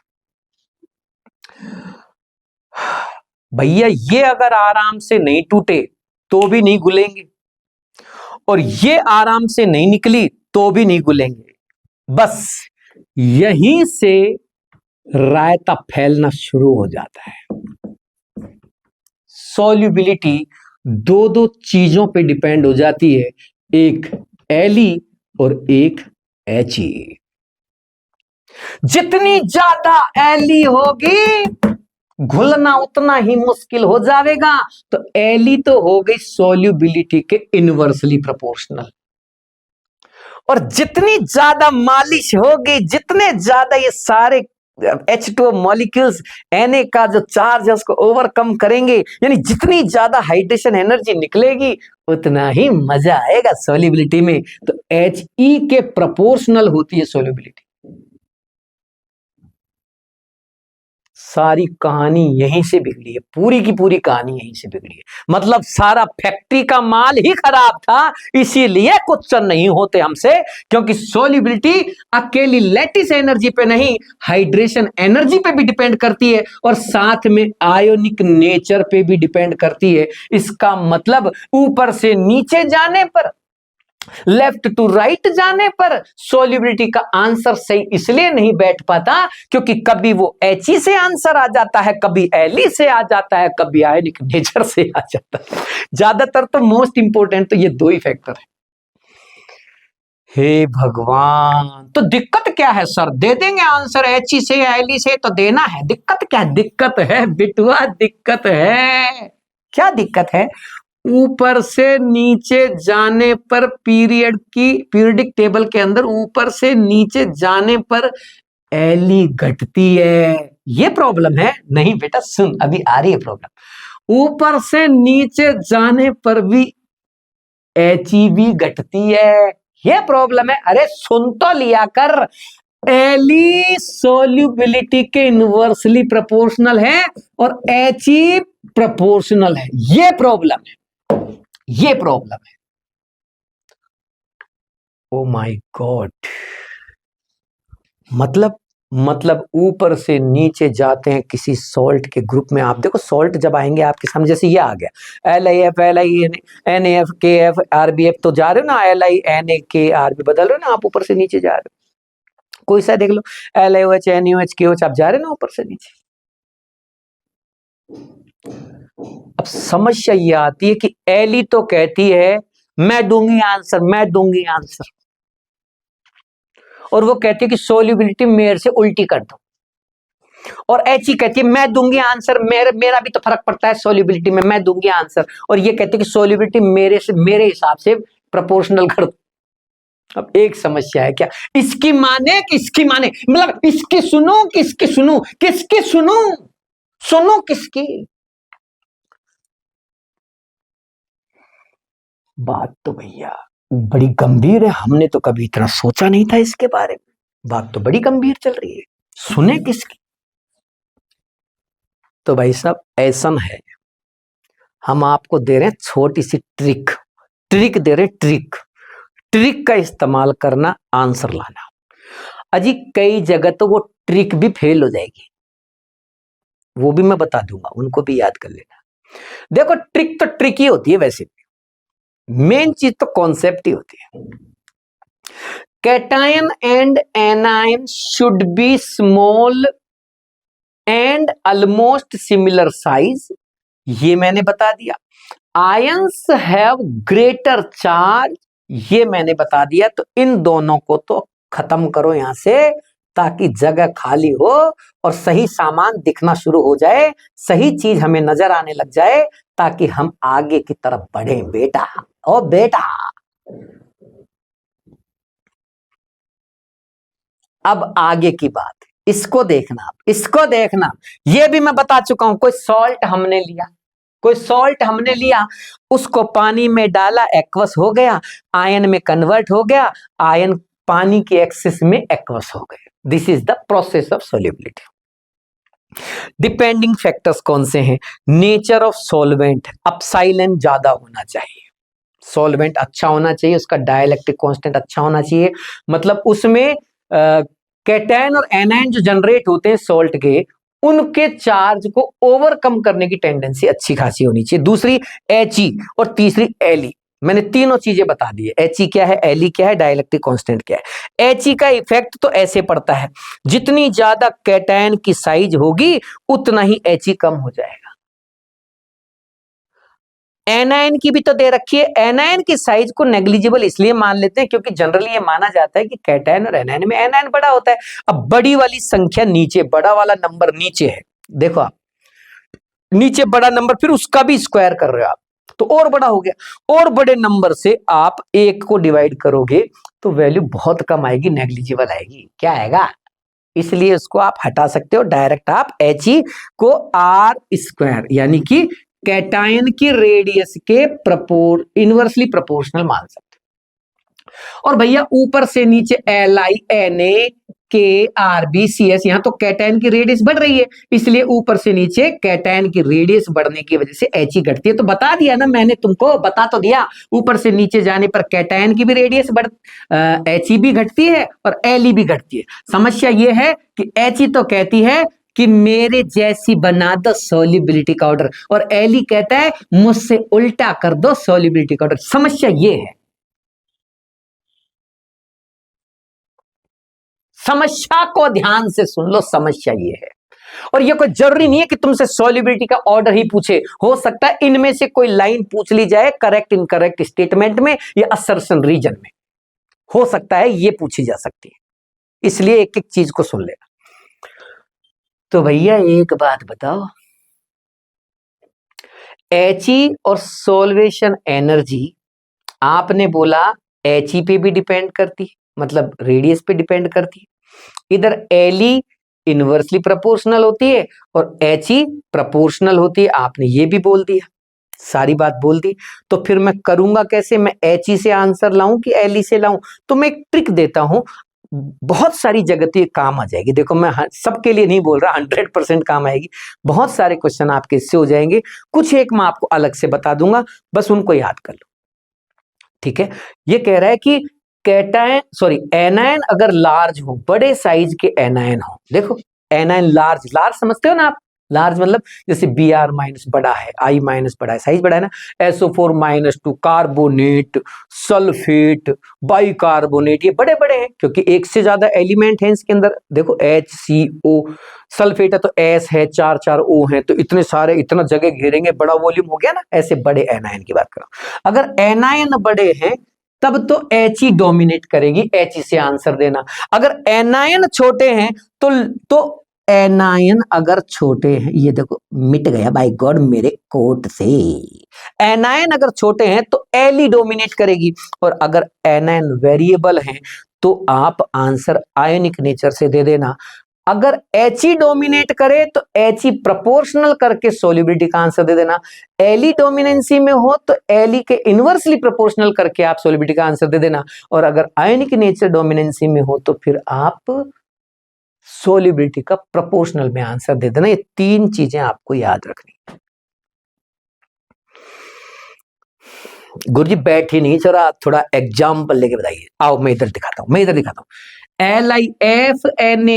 भैया, ये अगर आराम से नहीं टूटे तो भी नहीं घुलेंगे और ये आराम से नहीं निकली तो भी नहीं घुलेंगे। बस यहीं से रायता फैलना शुरू हो जाता है। सॉल्युबिलिटी दो दो चीजों पे डिपेंड हो जाती है, एक Li और एक He। जितनी ज्यादा Li होगी घुलना उतना ही मुश्किल हो जाएगा। तो Li तो हो गई सॉल्युबिलिटी के इनवर्सली प्रोपोर्शनल, और जितनी ज्यादा मालिश होगी, जितने ज्यादा ये सारे H2O मॉलिक्यूल्स Na का जो चार्ज है उसको ओवरकम करेंगे, यानी जितनी ज्यादा हाइड्रेशन एनर्जी निकलेगी उतना ही मजा आएगा सॉल्युबिलिटी में। तो He के प्रोपोर्शनल होती है सॉल्युबिलिटी। सारी कहानी यहीं से बिगड़ी है, पूरी की पूरी कहानी यहीं से बिगड़ी है। मतलब सारा फैक्ट्री का माल ही खराब था, इसीलिए क्वेश्चन नहीं होते हमसे, क्योंकि सॉल्युबिलिटी अकेली लैटिस एनर्जी पे नहीं, हाइड्रेशन एनर्जी पे भी डिपेंड करती है और साथ में आयोनिक नेचर पे भी डिपेंड करती है। इसका मतलब ऊपर से नीचे जाने पर, लेफ्ट टू राइट जाने पर सॉल्युबिलिटी का आंसर सही इसलिए नहीं बैठ पाता क्योंकि कभी वो He से आंसर आ जाता है, कभी Li से आ जाता है, कभी आयनिक नेचर से आ जाता है। ज्यादातर तो मोस्ट इंपोर्टेंट तो ये दो ही फैक्टर है। हे भगवान, तो दिक्कत क्या है सर? दे देंगे आंसर He से Li से तो देना है, दिक्कत क्या है? दिक्कत है बिटुआ, दिक्कत है। क्या दिक्कत है? ऊपर से नीचे जाने पर पीरियडिक टेबल के अंदर ऊपर से नीचे जाने पर Li घटती है, ये प्रॉब्लम है। नहीं बेटा सुन, अभी आ रही है प्रॉब्लम। ऊपर से नीचे जाने पर भी He भी घटती है, ये प्रॉब्लम है। अरे सुन तो लिया कर, Li सॉल्युबिलिटी के इनवर्सली प्रोपोर्शनल है और He प्रोपोर्शनल है, ये प्रॉब्लम है, ये प्रॉब्लम है। ओ माय गॉड, मतलब ऊपर से नीचे जाते हैं किसी सॉल्ट के ग्रुप में। आप देखो सॉल्ट जब आएंगे आपके सामने, जैसे ये आ गया LiF NaF KF RBF, तो जा रहे हो ना Li Na K RB, बदल रहे हो ना आप, ऊपर से नीचे जा रहे हो। कोई सा देख लो LiOH NaOH KOH, आप जा रहे हो ना ऊपर से नीचे। अब समस्या ये आती है कि Li तो कहती है मैं दूंगी आंसर, मैं दूंगी आंसर, और वो कहती है कि सॉल्युबिलिटी मेरे से उल्टी कर दो। और He कहती है मैं दूंगी आंसर, मेरा भी तो फर्क पड़ता है सॉल्युबिलिटी में, मैं दूंगी आंसर। और ये कहती है कि सॉल्युबिलिटी मेरे हिसाब से प्रोपोर्शनल कर दो। अब एक समस्या है क्या, इसकी माने कि इसकी माने, मतलब इसकी सुनो किसकी सुनो, किसकी सुनो, सुनो किसकी? बात तो भैया बड़ी गंभीर है, हमने तो कभी इतना सोचा नहीं था इसके बारे में। बात तो बड़ी गंभीर चल रही है, सुने किसकी? तो भाई साहब ऐसा है, हम आपको दे रहे हैं छोटी सी ट्रिक दे रहे, ट्रिक का इस्तेमाल करना, आंसर लाना। अजी कई जगह तो वो ट्रिक भी फेल हो जाएगी, वो भी मैं बता दूंगा, उनको भी याद कर लेना। देखो ट्रिक तो ट्रिक ही होती है, वैसे मेन चीज तो कॉन्सेप्ट ही होती है। Cation and anion should be small and almost similar size, ये मैंने बता दिया। आयंस हैव ग्रेटर चार्ज, ये मैंने बता दिया। तो इन दोनों को तो खत्म करो यहां से, ताकि जगह खाली हो और सही सामान दिखना शुरू हो जाए, सही चीज हमें नजर आने लग जाए, ताकि हम आगे की तरफ बढ़े बेटा। ओ बेटा, अब आगे की बात, इसको देखना, इसको देखना। ये भी मैं बता चुका हूं, कोई सॉल्ट हमने लिया, उसको पानी में डाला, एक्वस हो गया, आयन में कन्वर्ट हो गया, आयन पानी के एक्सेस में एक्वस हो गए। This is the process of solubility. Depending factors कौन से हैं? नेचर ऑफ सॉल्वेंट, अपसाइलेंट ज्यादा होना चाहिए, सॉल्वेंट अच्छा होना चाहिए, उसका डाइलेक्ट्रिक कांस्टेंट अच्छा होना चाहिए, मतलब उसमें कैटायन और एनायन जो जनरेट होते हैं सॉल्ट के, उनके चार्ज को ओवरकम करने की टेंडेंसी अच्छी खासी होनी चाहिए। दूसरी He और तीसरी Li। मैंने तीनों चीजें बता दी है, He क्या है, Li क्या है, डाइलेक्ट्रिक कांस्टेंट क्या है। He का इफेक्ट तो ऐसे पड़ता है, जितनी ज्यादा कैटायन की साइज होगी उतना ही He कम हो जाएगा। एनायन की भी तो दे रखी है, एनायन की साइज को नेग्लिजिबल इसलिए मान लेते हैं क्योंकि जनरली ये माना जाता है कि कैटायन और एनायन में एनायन बड़ा होता है। अब बड़ी वाली संख्या नीचे, बड़ा वाला नंबर नीचे है, देखो आप नीचे बड़ा नंबर, फिर उसका भी स्क्वायर कर रहे हो आप तो और बड़ा हो गया, और बड़े नंबर से आप एक को डिवाइड करोगे तो वैल्यू बहुत कम आएगी, नेग्लिजिबल आएगी। क्या आएगा? इसलिए उसको आप हटा सकते हो, डायरेक्ट आप He को आर स्क्वायर यानी कि कैटायन की रेडियस के इनवर्सली प्रोपोर्शनल मान सकते हो। और भैया ऊपर से नीचे Li Na के आर बी सी एस, यहां तो कैटायन की रेडियस बढ़ रही है, इसलिए ऊपर से नीचे कैटायन की रेडियस बढ़ने की वजह से He घटती है। तो बता दिया ना मैंने, तुमको बता तो दिया, ऊपर से नीचे जाने पर कैटायन की भी रेडियस He भी घटती है और Li भी घटती है। समस्या यह है कि He तो कहती है कि मेरे जैसी बना दो सॉल्युबिलिटी का ऑर्डर, और Li कहता है मुझसे उल्टा कर दो सॉल्युबिलिटी का ऑर्डर। समस्या ये है, समस्या को ध्यान से सुन लो, समस्या ये है। और ये कोई जरूरी नहीं है कि तुमसे सॉल्युबिलिटी का ऑर्डर ही पूछे, हो सकता है इनमें से कोई लाइन पूछ ली जाए करेक्ट इनकरेक्ट स्टेटमेंट में या असर्शन रीजन में, हो सकता है ये पूछी जा सकती है, इसलिए एक एक चीज को सुन लेना। तो भैया एक बात बताओ, He और सोल्वेशन एनर्जी आपने बोला He पे भी डिपेंड करती है, मतलब रेडियस पे डिपेंड करती है। इधर Li इनवर्सली प्रोपोर्शनल होती है और He प्रोपोर्शनल होती है, आपने ये भी बोल दिया, सारी बात बोल दी। तो फिर मैं करूंगा कैसे, मैं He से आंसर लाऊं कि Li से लाऊं? तो मैं एक ट्रिक देता हूं, बहुत सारी जगह तो ये काम आ जाएगी। देखो मैं सबके लिए नहीं बोल रहा, 100% काम आएगी, बहुत सारे क्वेश्चन आपके इससे हो जाएंगे। कुछ एक मैं आपको अलग से बता दूंगा, बस उनको याद कर लो, ठीक है। ये कह रहा है कि एनायन अगर लार्ज हो, बड़े साइज के एनायन हो, देखो एनायन लार्ज, लार्ज समझते हो ना आप, लार्ज मतलब जैसे Br माइनस बड़ा है, I माइनस बड़ा है, साइज बड़ा है ना, SO4-2 कार्बोनेट, सल्फेट, बाइकार्बोनेट, ये बड़े बड़े हैं क्योंकि एक से ज्यादा एलिमेंट है इसके अंदर। देखो HCO, सल्फेट है तो S है, 4 O है, तो इतने सारे, इतना जगह घेरेंगे, बड़ा वॉल्यूम हो गया ना। ऐसे बड़े एनायन की बात करो, अगर एनायन बड़े हैं तब तो He डोमिनेट करेगी, He से आंसर देना। अगर एनायन छोटे हैं तो एनायन अगर छोटे हैं, ये देखो मिट गया बाय गॉड मेरे कोट से, एनायन अगर छोटे हैं तो Li डोमिनेट करेगी, और अगर एनायन वेरिएबल हैं तो आप आंसर आयनिक नेचर से दे देना। अगर He डोमिनेट करे तो He प्रोपोर्शनल करके सोल्युबिलिटी का आंसर दे देना, Li डोमिनेंसी में हो तो Li के इनवर्सली प्रोपोर्शनल करके आप सोल्युबिलिटी का आंसर दे देना, और अगर आयनिक नेचर डोमिनेंसी में हो तो फिर आप सोल्युबिलिटी का प्रोपोर्शनल में आंसर दे देना। ये तीन चीजें आपको याद रखनी। गुरुजी बैठ ही नहीं, जरा थोड़ा एग्जाम्पल लेके बताइए। आओ मैं इधर दिखाता हूं, LIFNAFKFRB,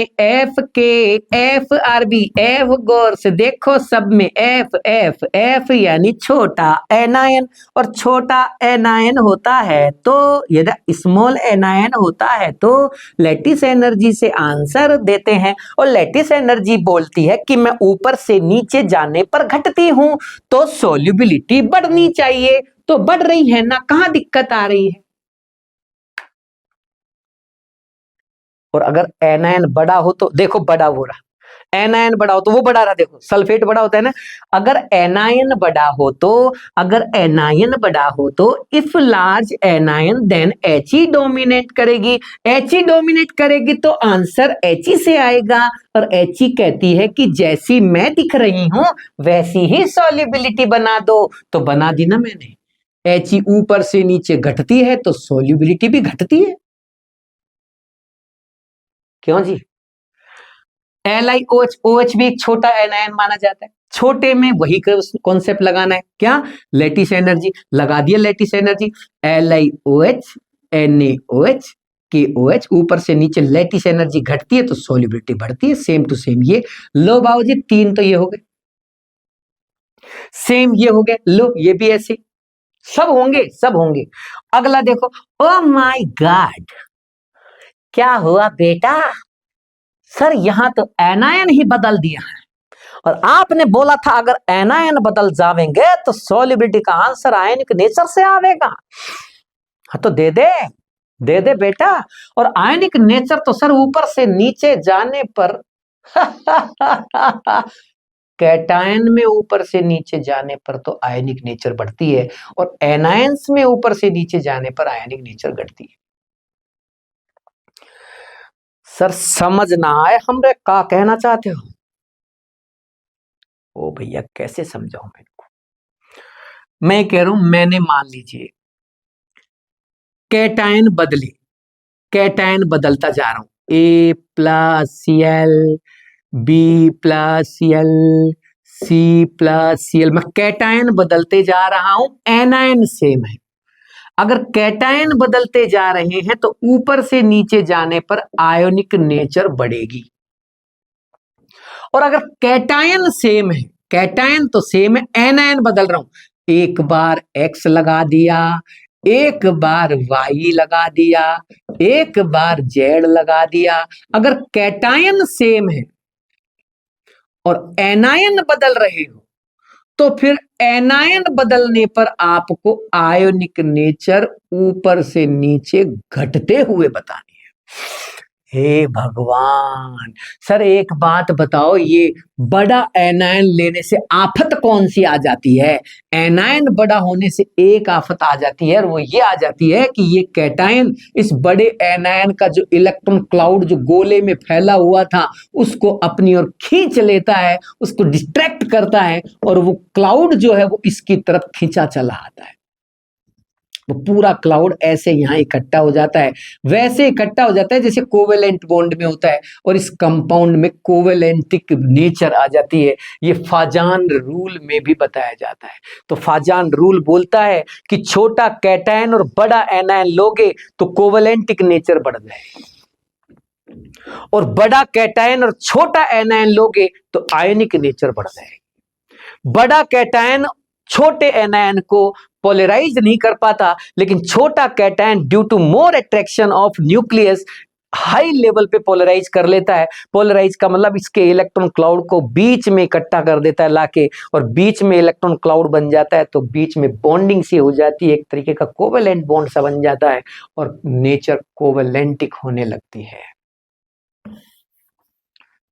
F गौर से देखो, सब में F यानी छोटा एनायन, और छोटा एनायन होता है तो यदि स्मॉल एनायन होता है तो लैटिस एनर्जी से आंसर देते हैं, और लैटिस एनर्जी बोलती है कि मैं ऊपर से नीचे जाने पर घटती हूं तो सोल्युबिलिटी बढ़नी चाहिए, तो बढ़ रही है ना, कहां दिक्कत आ रही है। और अगर एनायन बड़ा हो तो देखो बड़ा हो रहा, एनायन बड़ा हो तो वो बढ़ा रहा, देखो सल्फेट बड़ा होता है ना। अगर एनायन बड़ा हो तो if large anion then He dominate करेगी, He डोमिनेट करेगी तो आंसर He से आएगा, और He कहती है कि जैसी मैं दिख रही हूं वैसी ही सॉल्युबिलिटी बना दो, तो बना दी ना मैंने। He ऊपर से नीचे घटती है तो सॉल्युबिलिटी भी घटती है। क्यों जी? LiOH, OH भी एक छोटा एनायन माना जाता है। छोटे में वही कॉन्सेप्ट लगाना है, क्या? Lattice energy. लगा दिया lattice energy, LiOH NaOH KOH, ऊपर से नीचे लैटिस एनर्जी घटती है तो सॉल्युबिलिटी बढ़ती है। सेम टू सेम ये। लो बाबूजी, 3 तो ये हो गए, सेम ये हो गए। लो ये भी ऐसे, सब होंगे सब होंगे। अगला देखो, ओ माय गॉड, क्या हुआ बेटा? सर यहां तो एनायन ही बदल दिया है, और आपने बोला था अगर एनायन बदल जावेंगे तो सॉल्युबिलिटी का आंसर आयनिक नेचर से आवेगा। हाँ तो दे दे, दे दे बेटा। और आयनिक नेचर तो सर ऊपर से नीचे जाने पर कैटायन में ऊपर से नीचे जाने पर तो आयनिक नेचर बढ़ती है, और एनायंस में ऊपर से नीचे जाने पर आयनिक नेचर घटती है। सर समझ ना आए हमरे का कहना चाहते हो? ओ भैया कैसे समझाऊं मैं इनको? मैं कह रहा हूं, मैंने मान लीजिए कैटायन बदले, कैटायन बदलता जा रहा हूं, A+Cl B+Cl C+Cl, मैं कैटायन बदलते जा रहा हूं, एनायन सेम है। अगर कैटायन बदलते जा रहे हैं तो ऊपर से नीचे जाने पर आयोनिक नेचर बढ़ेगी, और अगर कैटायन सेम है, कैटायन तो सेम है, एनायन बदल रहा हूं, एक बार X लगा दिया, एक बार Y लगा दिया, एक बार Z लगा दिया। अगर कैटायन सेम है और एनायन बदल रहे हो तो फिर एनायन बदलने पर आपको आयोनिक नेचर ऊपर से नीचे घटते हुए बतानी है। हे भगवान, सर एक बात बताओ, ये बड़ा एनायन लेने से आफत कौन सी आ जाती है? एनायन बड़ा होने से एक आफत आ जाती है, और वो ये आ जाती है कि ये कैटायन इस बड़े एनायन का जो इलेक्ट्रॉन क्लाउड जो गोले में फैला हुआ था उसको अपनी ओर खींच लेता है, उसको डिस्ट्रैक्ट करता है, और वो क्लाउड जो है वो इसकी तरफ खींचा चला आता है। वो पूरा क्लाउड ऐसे यहाँ इकट्ठा हो जाता है, वैसे इकट्ठा हो जाता है जैसे कोवेलेंट बॉन्ड में होता है, और इस कंपाउंड में कोवेलेंटिक नेचर आ जाती है। ये फाजान रूल में भी बताया जाता है। तो फाजान रूल बोलता है कि छोटा कैटायन और बड़ा एनायन लोगे तो कोवेलेंटिक नेचर बढ़ जाए, और बड़ा कैटायन और छोटा एनायन लोगे तो आयनिक नेचर बढ़ जाए। बड़ा कैटायन छोटे एनायन को पोलराइज नहीं कर पाता, लेकिन छोटा cation due to more attraction of nucleus high level पे पोलराइज कर लेता है। पोलराइज का मतलब इसके इलेक्ट्रॉन क्लाउड को बीच में इकट्ठा कर देता है लाके, और बीच में इलेक्ट्रॉन क्लाउड बन जाता है तो बीच में बॉन्डिंग सी हो जाती है, एक तरीके का कोवेलेंट बॉन्ड सा बन जाता है, और नेचर कोवेलेंटिक होने लगती है।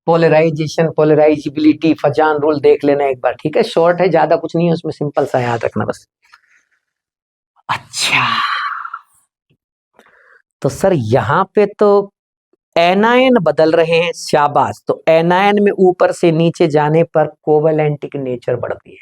पोलराइजेशन, पोलराइजिबिलिटी, फजान रूल देख लेना एक बार, ठीक है? शॉर्ट है, ज्यादा कुछ नहीं है उसमें, सिंपल सा याद रखना बस। अच्छा, तो सर यहां पे तो एनायन बदल रहे हैं, शाबाश। तो एनायन में ऊपर से नीचे जाने पर कोवेलेंटिक नेचर बढ़ती है,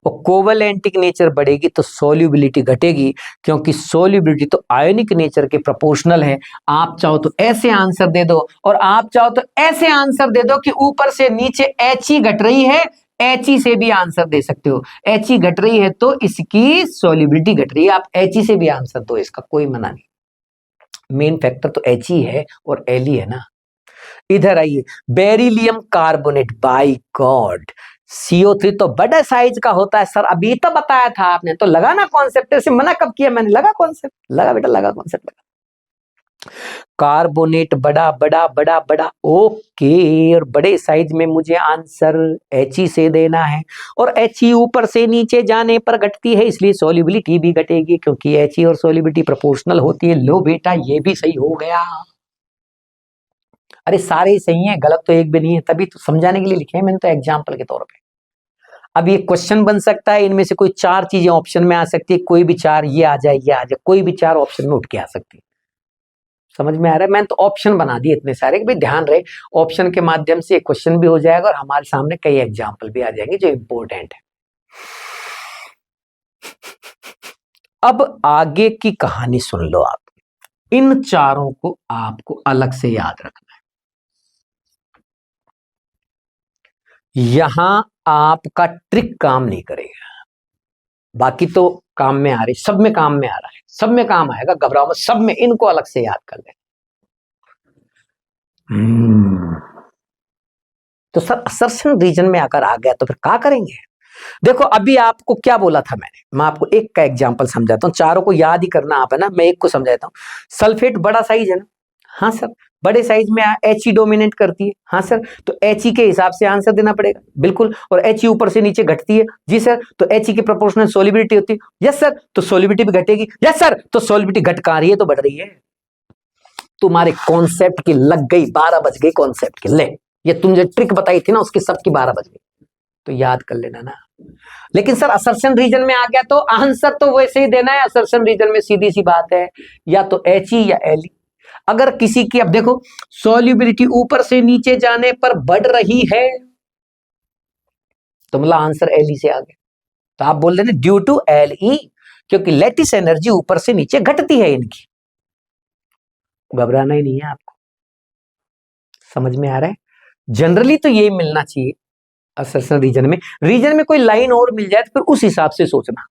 और कोवेलेंटिक नेचर बढ़ेगी तो सोल्यूबिलिटी घटेगी, क्योंकि सोल्यूबिलिटी तो आयोनिक नेचर के प्रोपोर्शनल है। आप चाहो तो ऐसे आंसर दे दो, और आप चाहो तो ऐसे आंसर दे दो कि ऊपर से नीचे He घट रही है, He से भी आंसर दे सकते हो। He घट रही है तो इसकी सोल्यूबिलिटी घट रही है, आप He से भी आंसर दो, इसका कोई मना नहीं। मेन फैक्टर तो He है और Li है ना। इधर आइए, beryllium carbonate, bye God, CO3 तो बड़ा साइज का होता है सर, अभी तो बताया था आपने, तो लगा ना कॉन्सेप्ट? से मना कब किया मैंने? लगा कॉन्सेप्ट, लगा बेटा, लगा कॉन्सेप्ट, लगा। कार्बोनेट बड़ा बड़ा बड़ा बड़ा, ओके, और बड़े साइज में मुझे आंसर He से देना है, और He ऊपर से नीचे जाने पर घटती है, इसलिए सॉल्युबिलिटी भी घटेगी, क्योंकि He और सॉल्युबिलिटी प्रोपोर्शनल होती है। लो बेटा ये भी सही हो गया। अरे सारे ही सही हैं, गलत तो एक भी नहीं है, तभी तो समझाने के लिए लिखे हैं मैंने तो, एग्जाम्पल के तौर पे। अब ये क्वेश्चन बन सकता है, इनमें से कोई 4 चीजें ऑप्शन में आ सकती है, कोई भी 4, ये आ जाए, ये आ जाए, कोई भी 4 ऑप्शन में उठ के आ सकती है। समझ में आ रहा है? मैंने तो ऑप्शन बना दिए इतने सारे कि भाई ध्यान रहे, ऑप्शन के माध्यम से एक क्वेश्चन भी हो जाएगा, और हमारे सामने कई एग्जाम्पल भी आ जाएंगे जो इंपॉर्टेंट है। अब आगे की कहानी सुन लो आप, इन चारों को आपको अलग से याद रखना है। यहां आपका ट्रिक काम नहीं करेगा। बाकी तो काम में आ रही, सब में काम में आ रहा है, सब में काम आएगा, घबराओ मत, सब में। इनको अलग से याद कर ले। तो सर असर्शन रीजन में आकर आ गया तो फिर क्या करेंगे? देखो अभी आपको क्या बोला था मैंने, मैं आपको एक का एग्जांपल समझाता हूं, चारों को याद ही करना आप है ना, मैं एक को समझाता हूं। सल्फेट बड़ा साइज है ना, हाँ सर, बड़े साइज में एच ही डोमिनेट करती है, हाँ सर, तो एच ई के हिसाब से आंसर देना पड़ेगा, बिल्कुल। और एच ई ऊपर से नीचे घटती है, जी सर, तो एच ई की प्रोपोर्शनल सोलिबिलिटी होती है, यस सर, तो सोलिबिलिटी भी घटेगी, यस सर, तो सोलिबिलिटी घट कहां रही है, तो बढ़ रही है। तुम्हारे कॉन्सेप्ट की लग गई, 12 बज गई कॉन्सेप्ट की, ले ये तुम जो ट्रिक बताई थी ना उसकी सबकी 12 बज गई, तो याद कर लेना ना। लेकिन सर असर्शन रीजन में आ गया तो आंसर तो वैसे ही देना है, असर्शन रीजन में सीधी सी बात है, या तो एच ई या एल ई। अगर किसी की, अब देखो, सॉल्युबिलिटी ऊपर से नीचे जाने पर बढ़ रही है, तो मतलब आंसर एल ई से आ गया। तो आप बोल देना ड्यू टू एल ई, क्योंकि लेटिस एनर्जी ऊपर से नीचे घटती है इनकी। घबराना ही नहीं है आपको, समझ में आ रहा है? जनरली तो यही मिलना चाहिए असर्शन रीजन में कोई लाइन और मिल जाए तो फिर उस हिसाब से सोचना।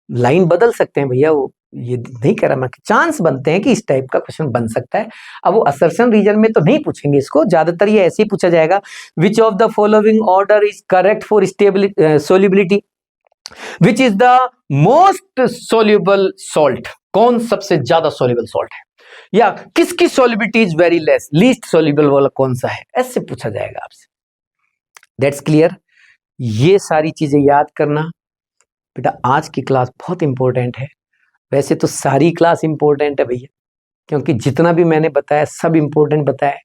लाइन बदल सकते हैं भैया, वो ये नहीं कह रहा मैं, चांस बनते हैं कि इस टाइप का क्वेश्चन बन सकता है। अब वो असर्शन रीजन में तो नहीं पूछेंगे इसको, ज्यादातर ये ऐसे ही पूछा जाएगा, विच of the following order is correct for stability solubility, which is the most soluble salt, कौन सबसे ज्यादा सोल्यूबल सॉल्ट है, या किसकी solubility is very less, least soluble वाला कौन सा है, ऐसे पूछा जाएगा आपसे। That's clear. ये सारी चीजें याद करना बेटा, आज की क्लास बहुत इंपॉर्टेंट है। वैसे तो सारी क्लास इंपॉर्टेंट है भैया, क्योंकि जितना भी मैंने बताया सब इंपॉर्टेंट बताया,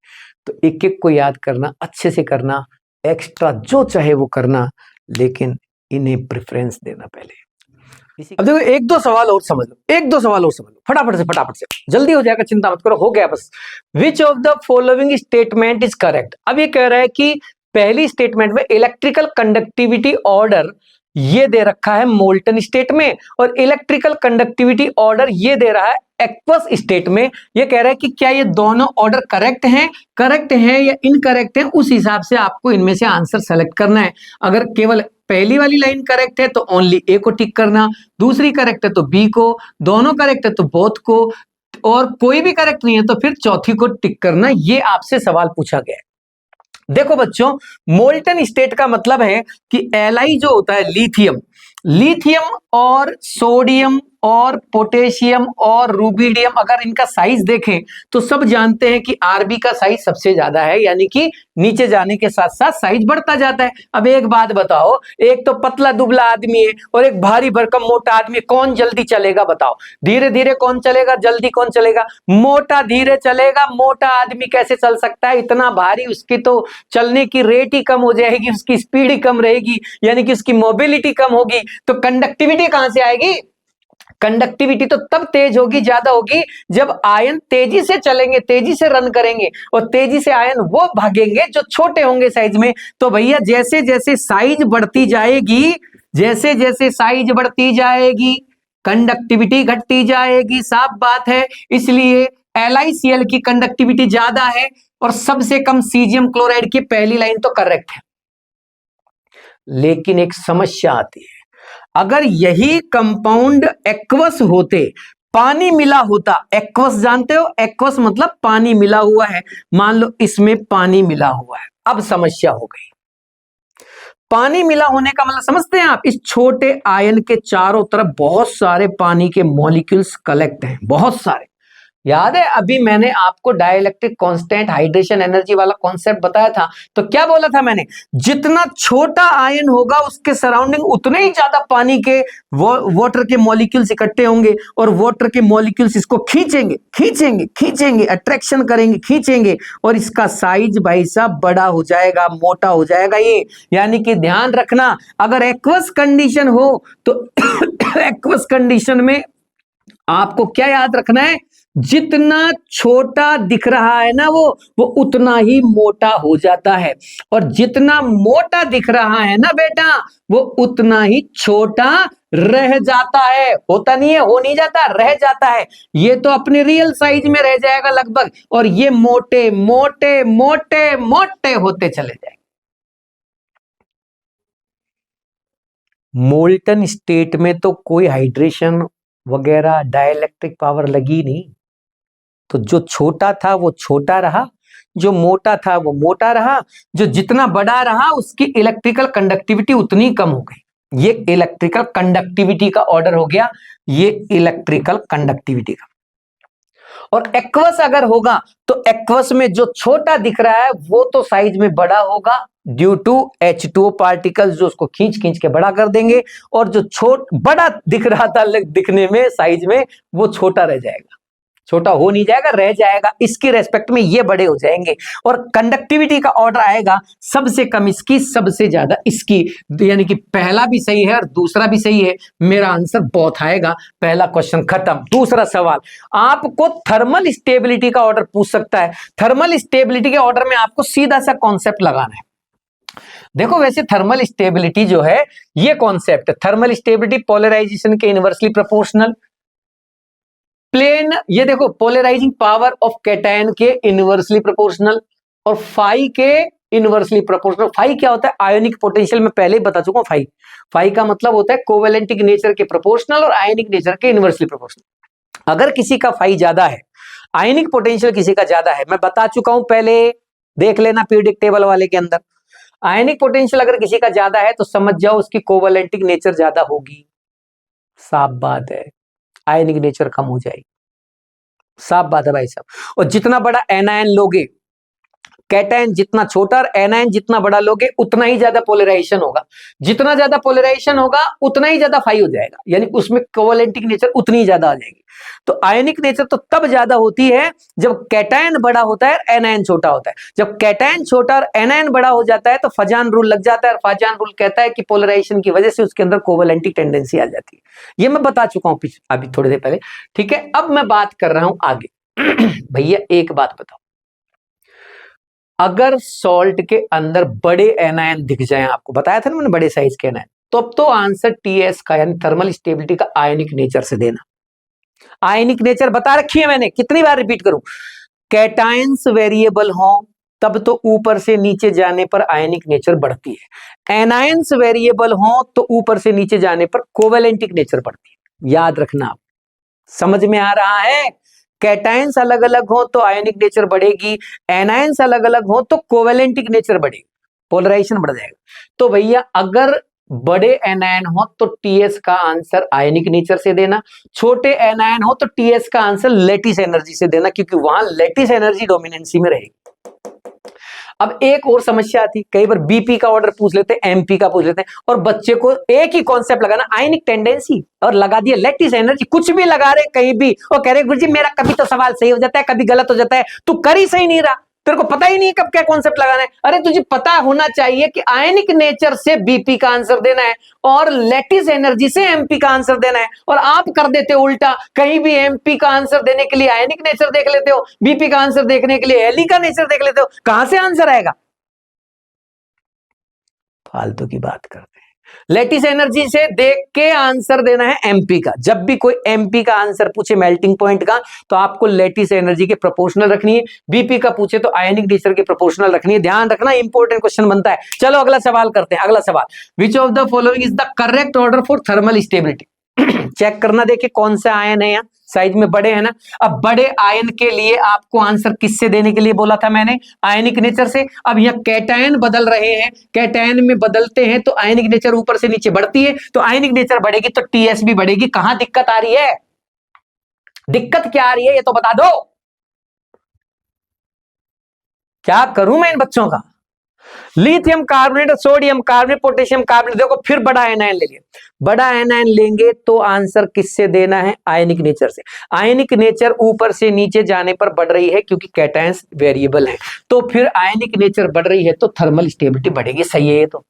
तो एक एक को याद करना, अच्छे से करना, एक्स्ट्रा जो चाहे वो करना, लेकिन इन्हें प्रेफरेंस देना पहले। अब देखो एक दो सवाल और समझ लो, एक दो सवाल और समझ लो, फटाफट से जल्दी हो जाएगा, चिंता मत करो, हो गया बस। विच of the following statement is correct. अब ये कह रहा है कि पहली स्टेटमेंट में इलेक्ट्रिकल कंडक्टिविटी ऑर्डर ये दे रखा है मोल्टन स्टेट में, और इलेक्ट्रिकल कंडक्टिविटी ऑर्डर ये दे रहा है एक्वस स्टेट में। ये कह रहा है कि क्या ये दोनों ऑर्डर करेक्ट हैं या इनकरेक्ट हैं, उस हिसाब से आपको इनमें से आंसर सेलेक्ट करना है। अगर केवल पहली वाली लाइन करेक्ट है तो ओनली ए को टिक करना, दूसरी करेक्ट है तो बी को, दोनों करेक्ट है तो बोथ को, और कोई भी करेक्ट नहीं है तो फिर चौथी को टिक करना। ये आपसे सवाल पूछा गया है। देखो बच्चों, मोल्टन स्टेट का मतलब है कि एलआई जो होता है लिथियम और सोडियम और पोटेशियम और रुबिडियम, अगर इनका साइज देखें तो सब जानते हैं कि आरबी का साइज सबसे ज्यादा है, यानी कि नीचे जाने के साथ साथ साइज बढ़ता जाता है। अब एक बात बताओ, एक तो पतला दुबला आदमी है और एक भारी भरकम मोटा आदमी, कौन जल्दी चलेगा बताओ? धीरे धीरे कौन चलेगा, जल्दी कौन चलेगा? मोटा धीरे चलेगा। मोटा आदमी कैसे चल सकता है, इतना भारी, उसकी तो चलने की रेट ही कम हो जाएगी, उसकी स्पीड ही कम रहेगी, यानी कि उसकी मोबिलिटी कम होगी। तो कंडक्टिविटी कहां से आएगी? कंडक्टिविटी तो तब तेज होगी, ज्यादा होगी, जब आयन तेजी से चलेंगे, तेजी से रन करेंगे, और तेजी से आयन वो भागेंगे जो छोटे होंगे साइज में। तो भैया जैसे जैसे साइज बढ़ती जाएगी, जैसे जैसे साइज बढ़ती जाएगी, कंडक्टिविटी घटती जाएगी, साफ बात है। इसलिए LiCl की कंडक्टिविटी ज्यादा है, और सबसे कम सीजियम क्लोराइड की पहली लाइन तो करेक्ट है। लेकिन एक समस्या आती है, अगर यही कंपाउंड एक्वस होते, पानी मिला होता, एक्वस जानते हो, एक्वस मतलब पानी मिला हुआ है, मान लो इसमें पानी मिला हुआ है, अब समस्या हो गई। पानी मिला होने का मतलब समझते हैं आप? इस छोटे आयन के चारों तरफ बहुत सारे पानी के मॉलिक्यूल्स कलेक्ट हैं, बहुत सारे। याद है अभी मैंने आपको डाइलेक्ट्रिक कांस्टेंट हाइड्रेशन एनर्जी वाला कॉन्सेप्ट बताया था, तो क्या बोला था मैंने? जितना छोटा आयन होगा उसके सराउंडिंग उतने ही ज्यादा पानी के वाटर के मॉलिक्यूल्स इकट्ठे होंगे, और वाटर के मॉलिक्यूल्स इसको खींचेंगे, अट्रैक्शन करेंगे, खींचेंगे, और इसका साइज भाई साहब बड़ा हो जाएगा, मोटा हो जाएगा ये। यानी कि ध्यान रखना, अगर एक्वस कंडीशन हो तो एक्वस कंडीशन में आपको क्या याद रखना है? जितना छोटा दिख रहा है ना वो उतना ही मोटा हो जाता है, और जितना मोटा दिख रहा है ना बेटा, वो उतना ही छोटा रह जाता है। होता नहीं है, हो नहीं जाता, रह जाता है। ये तो अपने रियल साइज में रह जाएगा लगभग, और ये मोटे मोटे मोटे मोटे होते चले जाएंगे। मोल्टन स्टेट में तो कोई हाइड्रेशन वगैरह डाइलेक्ट्रिक पावर लगी नहीं, तो जो छोटा था वो छोटा रहा, जो मोटा था वो मोटा रहा, जो जितना बड़ा रहा उसकी इलेक्ट्रिकल कंडक्टिविटी उतनी कम हो गई। ये इलेक्ट्रिकल कंडक्टिविटी का ऑर्डर हो गया, ये इलेक्ट्रिकल कंडक्टिविटी का। और एक्वस अगर होगा तो एक्वस में जो छोटा दिख रहा है वो तो साइज में बड़ा होगा ड्यू टू H2O पार्टिकल्स जो उसको खींच खींच के बड़ा कर देंगे, और जो बड़ा दिख रहा था दिखने में साइज में, वो छोटा रह जाएगा, छोटा हो नहीं जाएगा, रह जाएगा। इसके रेस्पेक्ट में ये बड़े हो जाएंगे। और कंडक्टिविटी का ऑर्डर आएगा सबसे कम इसकी, सबसे ज्यादा इसकी, यानी कि पहला भी सही है और दूसरा भी सही है, मेरा आंसर बहुत आएगा। पहला क्वेश्चन खत्म। दूसरा सवाल, आपको थर्मल स्टेबिलिटी का ऑर्डर पूछ सकता है। थर्मल स्टेबिलिटी के ऑर्डर में आपको सीधा सा कॉन्सेप्ट लगाना है। देखो वैसे थर्मल स्टेबिलिटी जो है ये कॉन्सेप्ट, थर्मल स्टेबिलिटी पोलराइजेशन के इनवर्सली प्रोपोर्शनल, प्लेन, ये देखो पोलराइजिंग पावर ऑफ कैटायन के इनवर्सली प्रोपोर्शनल, और फाई के इनवर्सली प्रोपोर्शनल। फाई क्या होता है? आयोनिक पोटेंशियल, में पहले ही बता चुका हूं। फाई का मतलब होता है कोवेलेंटिक नेचर के प्रोपोर्शनल और आयोनिक नेचर के इनवर्सली प्रोपोर्शनल। अगर किसी का फाई ज्यादा है, आयोनिक पोटेंशियल किसी का ज्यादा है, मैं बता चुका हूं पहले, देख लेना पीरियोडिक टेबल वाले के अंदर। आयोनिक पोटेंशियल अगर किसी का ज्यादा है तो समझ जाओ उसकी कोवेलेंटिक नेचर ज्यादा होगी, साफ बात है, आयनिक नेचर कम हो जाएगी, साफ बात है भाई साहब। और जितना बड़ा एनायन लोगे, कैटायन जितना छोटा और एनायन जितना बड़ा लोगे, उतना ही ज्यादा पोलराइजेशन होगा। जितना ज्यादा पोलराइजेशन होगा उतना ही ज्यादा फाई हो जाएगा, यानी उसमें कोवेलेंटिक नेचर उतनी ही ज्यादा आ जाएगी। तो आयनिक नेचर तो तब ज्यादा होती है जब कैटायन बड़ा होता है और एनायन छोटा होता है। जब कैटायन छोटा और एनायन बड़ा हो जाता है तो फजान रूल लग जाता है, और फजान रूल कहता है कि पोलराइजेशन की वजह से उसके अंदर कोवेलेंटिक टेंडेंसी आ जाती है। ये मैं बता चुका हूं अभी थोड़ी देर पहले, ठीक है। अब मैं बात कर रहा हूं आगे। भैया एक बात बताओ, अगर सॉल्ट के अंदर बड़े एनायन दिख जाएं, आपको बताया था ना मैंने बड़े साइज के एनायन, तो अब तो आंसर टीएस का यानी थर्मल स्टेबिलिटी का आयनिक नेचर से देना। आयनिक नेचर बता रखी है मैंने, कितनी बार रिपीट करूं? कैटायंस वेरिएबल हो तब तो ऊपर से नीचे जाने पर आयनिक नेचर बढ़ती है, एनायंस वेरिएबल हो तो ऊपर से नीचे जाने पर कोवेलेंटिक नेचर बढ़ती है। याद रखना, आप समझ में आ रहा है? कैटायंस अलग अलग हो तो आयनिक नेचर बढ़ेगी, एनायंस अलग अलग हो तो कोवेलेंटिक नेचर बढ़ेगी, पोलराइजेशन बढ़ जाएगा। तो भैया अगर बड़े एनायन हो तो टीएस का आंसर आयनिक नेचर से देना, छोटे एनायन हो तो टीएस का आंसर लैटिस एनर्जी से देना, क्योंकि वहां लैटिस एनर्जी डोमिनेंसी में रहेगी। अब एक और समस्या आती, कई बार बीपी का ऑर्डर पूछ लेते हैं, एमपी का पूछ लेते हैं, और बच्चे को एक ही कॉन्सेप्ट लगाना, आयनिक टेंडेंसी, और लगा दिया लैटिस एनर्जी, कुछ भी लगा रहे कहीं भी, और कह रहे गुरुजी मेरा कभी तो सवाल सही हो जाता है कभी गलत हो जाता है, तू कर ही सही नहीं रहा, तेरे को पता ही नहीं है कब क्या कॉन्सेप्ट लगाना है। अरे तुझे पता होना चाहिए कि आयनिक नेचर से बीपी का आंसर देना है और लैटिस एनर्जी से एमपी का आंसर देना है, और आप कर देते हो उल्टा, कहीं भी एमपी का आंसर देने के लिए आयनिक नेचर देख लेते हो, बीपी का आंसर देखने के लिए एली का नेचर देख लेते हो, कहां से आंसर आएगा? फालतू की बात करते हैं। लैटिस एनर्जी से देख के आंसर देना है एमपी का। जब भी कोई एमपी का आंसर पूछे मेल्टिंग पॉइंट का, तो आपको लैटिस एनर्जी के प्रोपोर्शनल रखनी है, बीपी का पूछे तो आयनिक नेचर के प्रोपोर्शनल रखनी है। ध्यान रखना, इंपॉर्टेंट क्वेश्चन बनता है। चलो अगला सवाल करते हैं। अगला सवाल, which of the following is the correct order for thermal stability? Check करना, देखिए कौन सा आयन है, यहाँ साइज में बड़े हैं ना। अब बड़े आयन के लिए आपको आंसर किससे देने के लिए बोला था मैंने? आयनिक नेचर से। अब यहाँ कैटायन बदल रहे हैं, कैटायन में बदलते हैं तो आयनिक नेचर ऊपर से नीचे बढ़ती है, तो आयनिक नेचर बढ़ेगी तो टीएस भी बढ़ेगी। कहां दिक्कत आ रही है? दिक्कत क्या आ रही है ये तो बता दो। क्या करूं मैं इन बच्चों का? Lithium carbonate, sodium carbonate, potassium carbonate, देखो फिर बड़ा एनायन लेंगे, बड़ा एनायन लेंगे तो आंसर किससे देना है? आयनिक नेचर से। आयनिक नेचर ऊपर से नीचे जाने पर बढ़ रही है क्योंकि कैटायंस वेरिएबल है, तो फिर आयनिक नेचर बढ़ रही है तो थर्मल स्टेबिलिटी बढ़ेगी। सही है ये तो।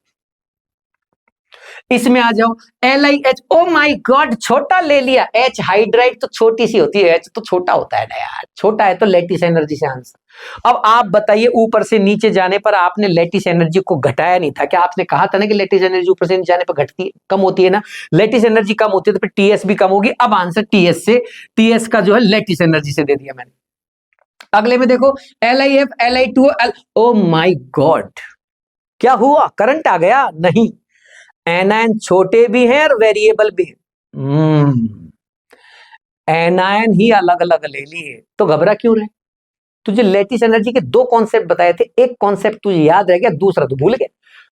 इसमें आ जाओ, LiH, ओ माय गॉड, छोटा ले लिया। H हाइड्राइड तो छोटी सी होती है, H तो छोटा होता है ना यार, छोटा है तो लैटिस एनर्जी से आंसर। अब आप बताइए, ऊपर से नीचे जाने पर आपने लैटिस एनर्जी को घटाया नहीं था क्या? आपने कहा था ना कि लैटिस एनर्जी ऊपर से नीचे जाने पर घटती है, कम होती है ना। लैटिस एनर्जी कम होती है तो फिर टीएस भी कम होगी। अब आंसर टीएस से, टीएस का जो है लैटिस एनर्जी से दे दिया मैंने। अगले में देखो, LiF, Li2, oh my God, क्या हुआ? करंट आ गया? नहीं, एनायन छोटे भी हैं और वेरिएबल भी हैं। एनायन ही अलग अलग ले लिए तो घबरा क्यों रहे? तुझे लेटिस एनर्जी के दो कॉन्सेप्ट बताए थे, एक कॉन्सेप्ट तुझे याद रह गया, दूसरा तू भूल गया।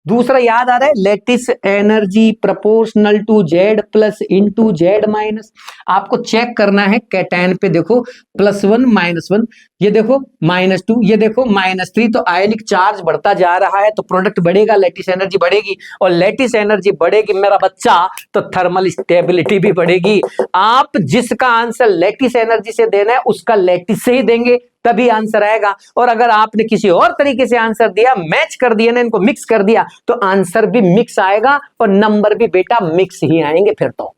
दूसरा याद आ रहा है, lattice energy proportional to Z plus into Z minus. आपको चेक करना है कैटायन पे, देखो +1 -1, ये देखो -2, ये देखो -3, तो आयनिक चार्ज बढ़ता जा रहा है तो प्रोडक्ट बढ़ेगा, लेटिस एनर्जी बढ़ेगी, और लेटिस एनर्जी बढ़ेगी मेरा बच्चा तो थर्मल स्टेबिलिटी भी बढ़ेगी। आप जिसका आंसर लेटिस एनर्जी से देना है उसका लेटिस से ही देंगे तभी आंसर आएगा, और अगर आपने किसी और तरीके से आंसर दिया, मैच कर दिया ना, इनको मिक्स कर दिया, तो आंसर भी मिक्स आएगा और नंबर भी बेटा मिक्स ही आएंगे। फिर तो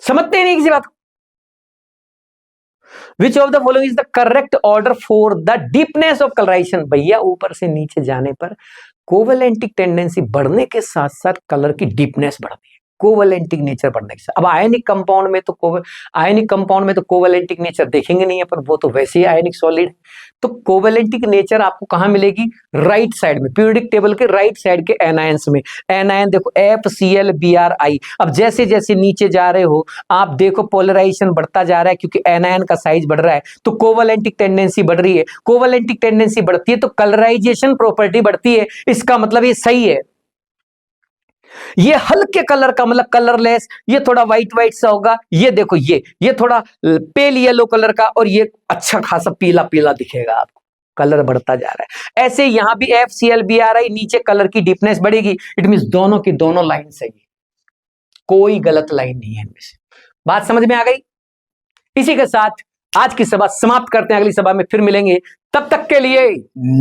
समझते नहीं किसी बात को। विच of the following is the correct order for the deepness of colourisation? भैया ऊपर से नीचे जाने पर कोवेलेंटिक टेंडेंसी बढ़ने के साथ साथ कलर की डीपनेस बढ़ती है, कोवेलेंटिक नेचर बढ़ने के साथ। अब आयनिक कंपाउंड में तो कोवेलेंटिक नेचर देखेंगे नहीं अपन, वो तो वैसे ही आयनिक सॉलिड। तो कोवेलेंटिक नेचर आपको कहां मिलेगी? राइट साइड में, पीरियोडिक टेबल के राइट साइड के एनायंस में। एनायन देखो FCl Bri। अब जैसे जैसे नीचे जा रहे हो आप देखो पोलराइजेशन बढ़ता जा रहा है, क्योंकि एनायन का साइज बढ़ रहा है तो कोवेलेंटिक टेंडेंसी बढ़ रही है। कोवेलेंटिक टेंडेंसी बढ़ती है तो कलराइजेशन प्रॉपर्टी बढ़ती है। इसका मतलब ये सही है। ये हल्के कलर का मतलब कलरलेस, ये थोड़ा व्हाइट व्हाइट सा होगा, ये देखो ये थोड़ा पेल येलो कलर का, और ये अच्छा खासा पीला पीला दिखेगा आपको, कलर बढ़ता जा रहा है। ऐसे यहां भी FCl Bri, नीचे कलर की डीपनेस बढ़ेगी। इट मींस दोनों की दोनों लाइन सही है, कोई गलत लाइन नहीं है इनमें से। बात समझ में आ गई? इसी के साथ आज की सभा समाप्त करते हैं, अगली सभा में फिर मिलेंगे, तब तक के लिए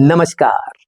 नमस्कार।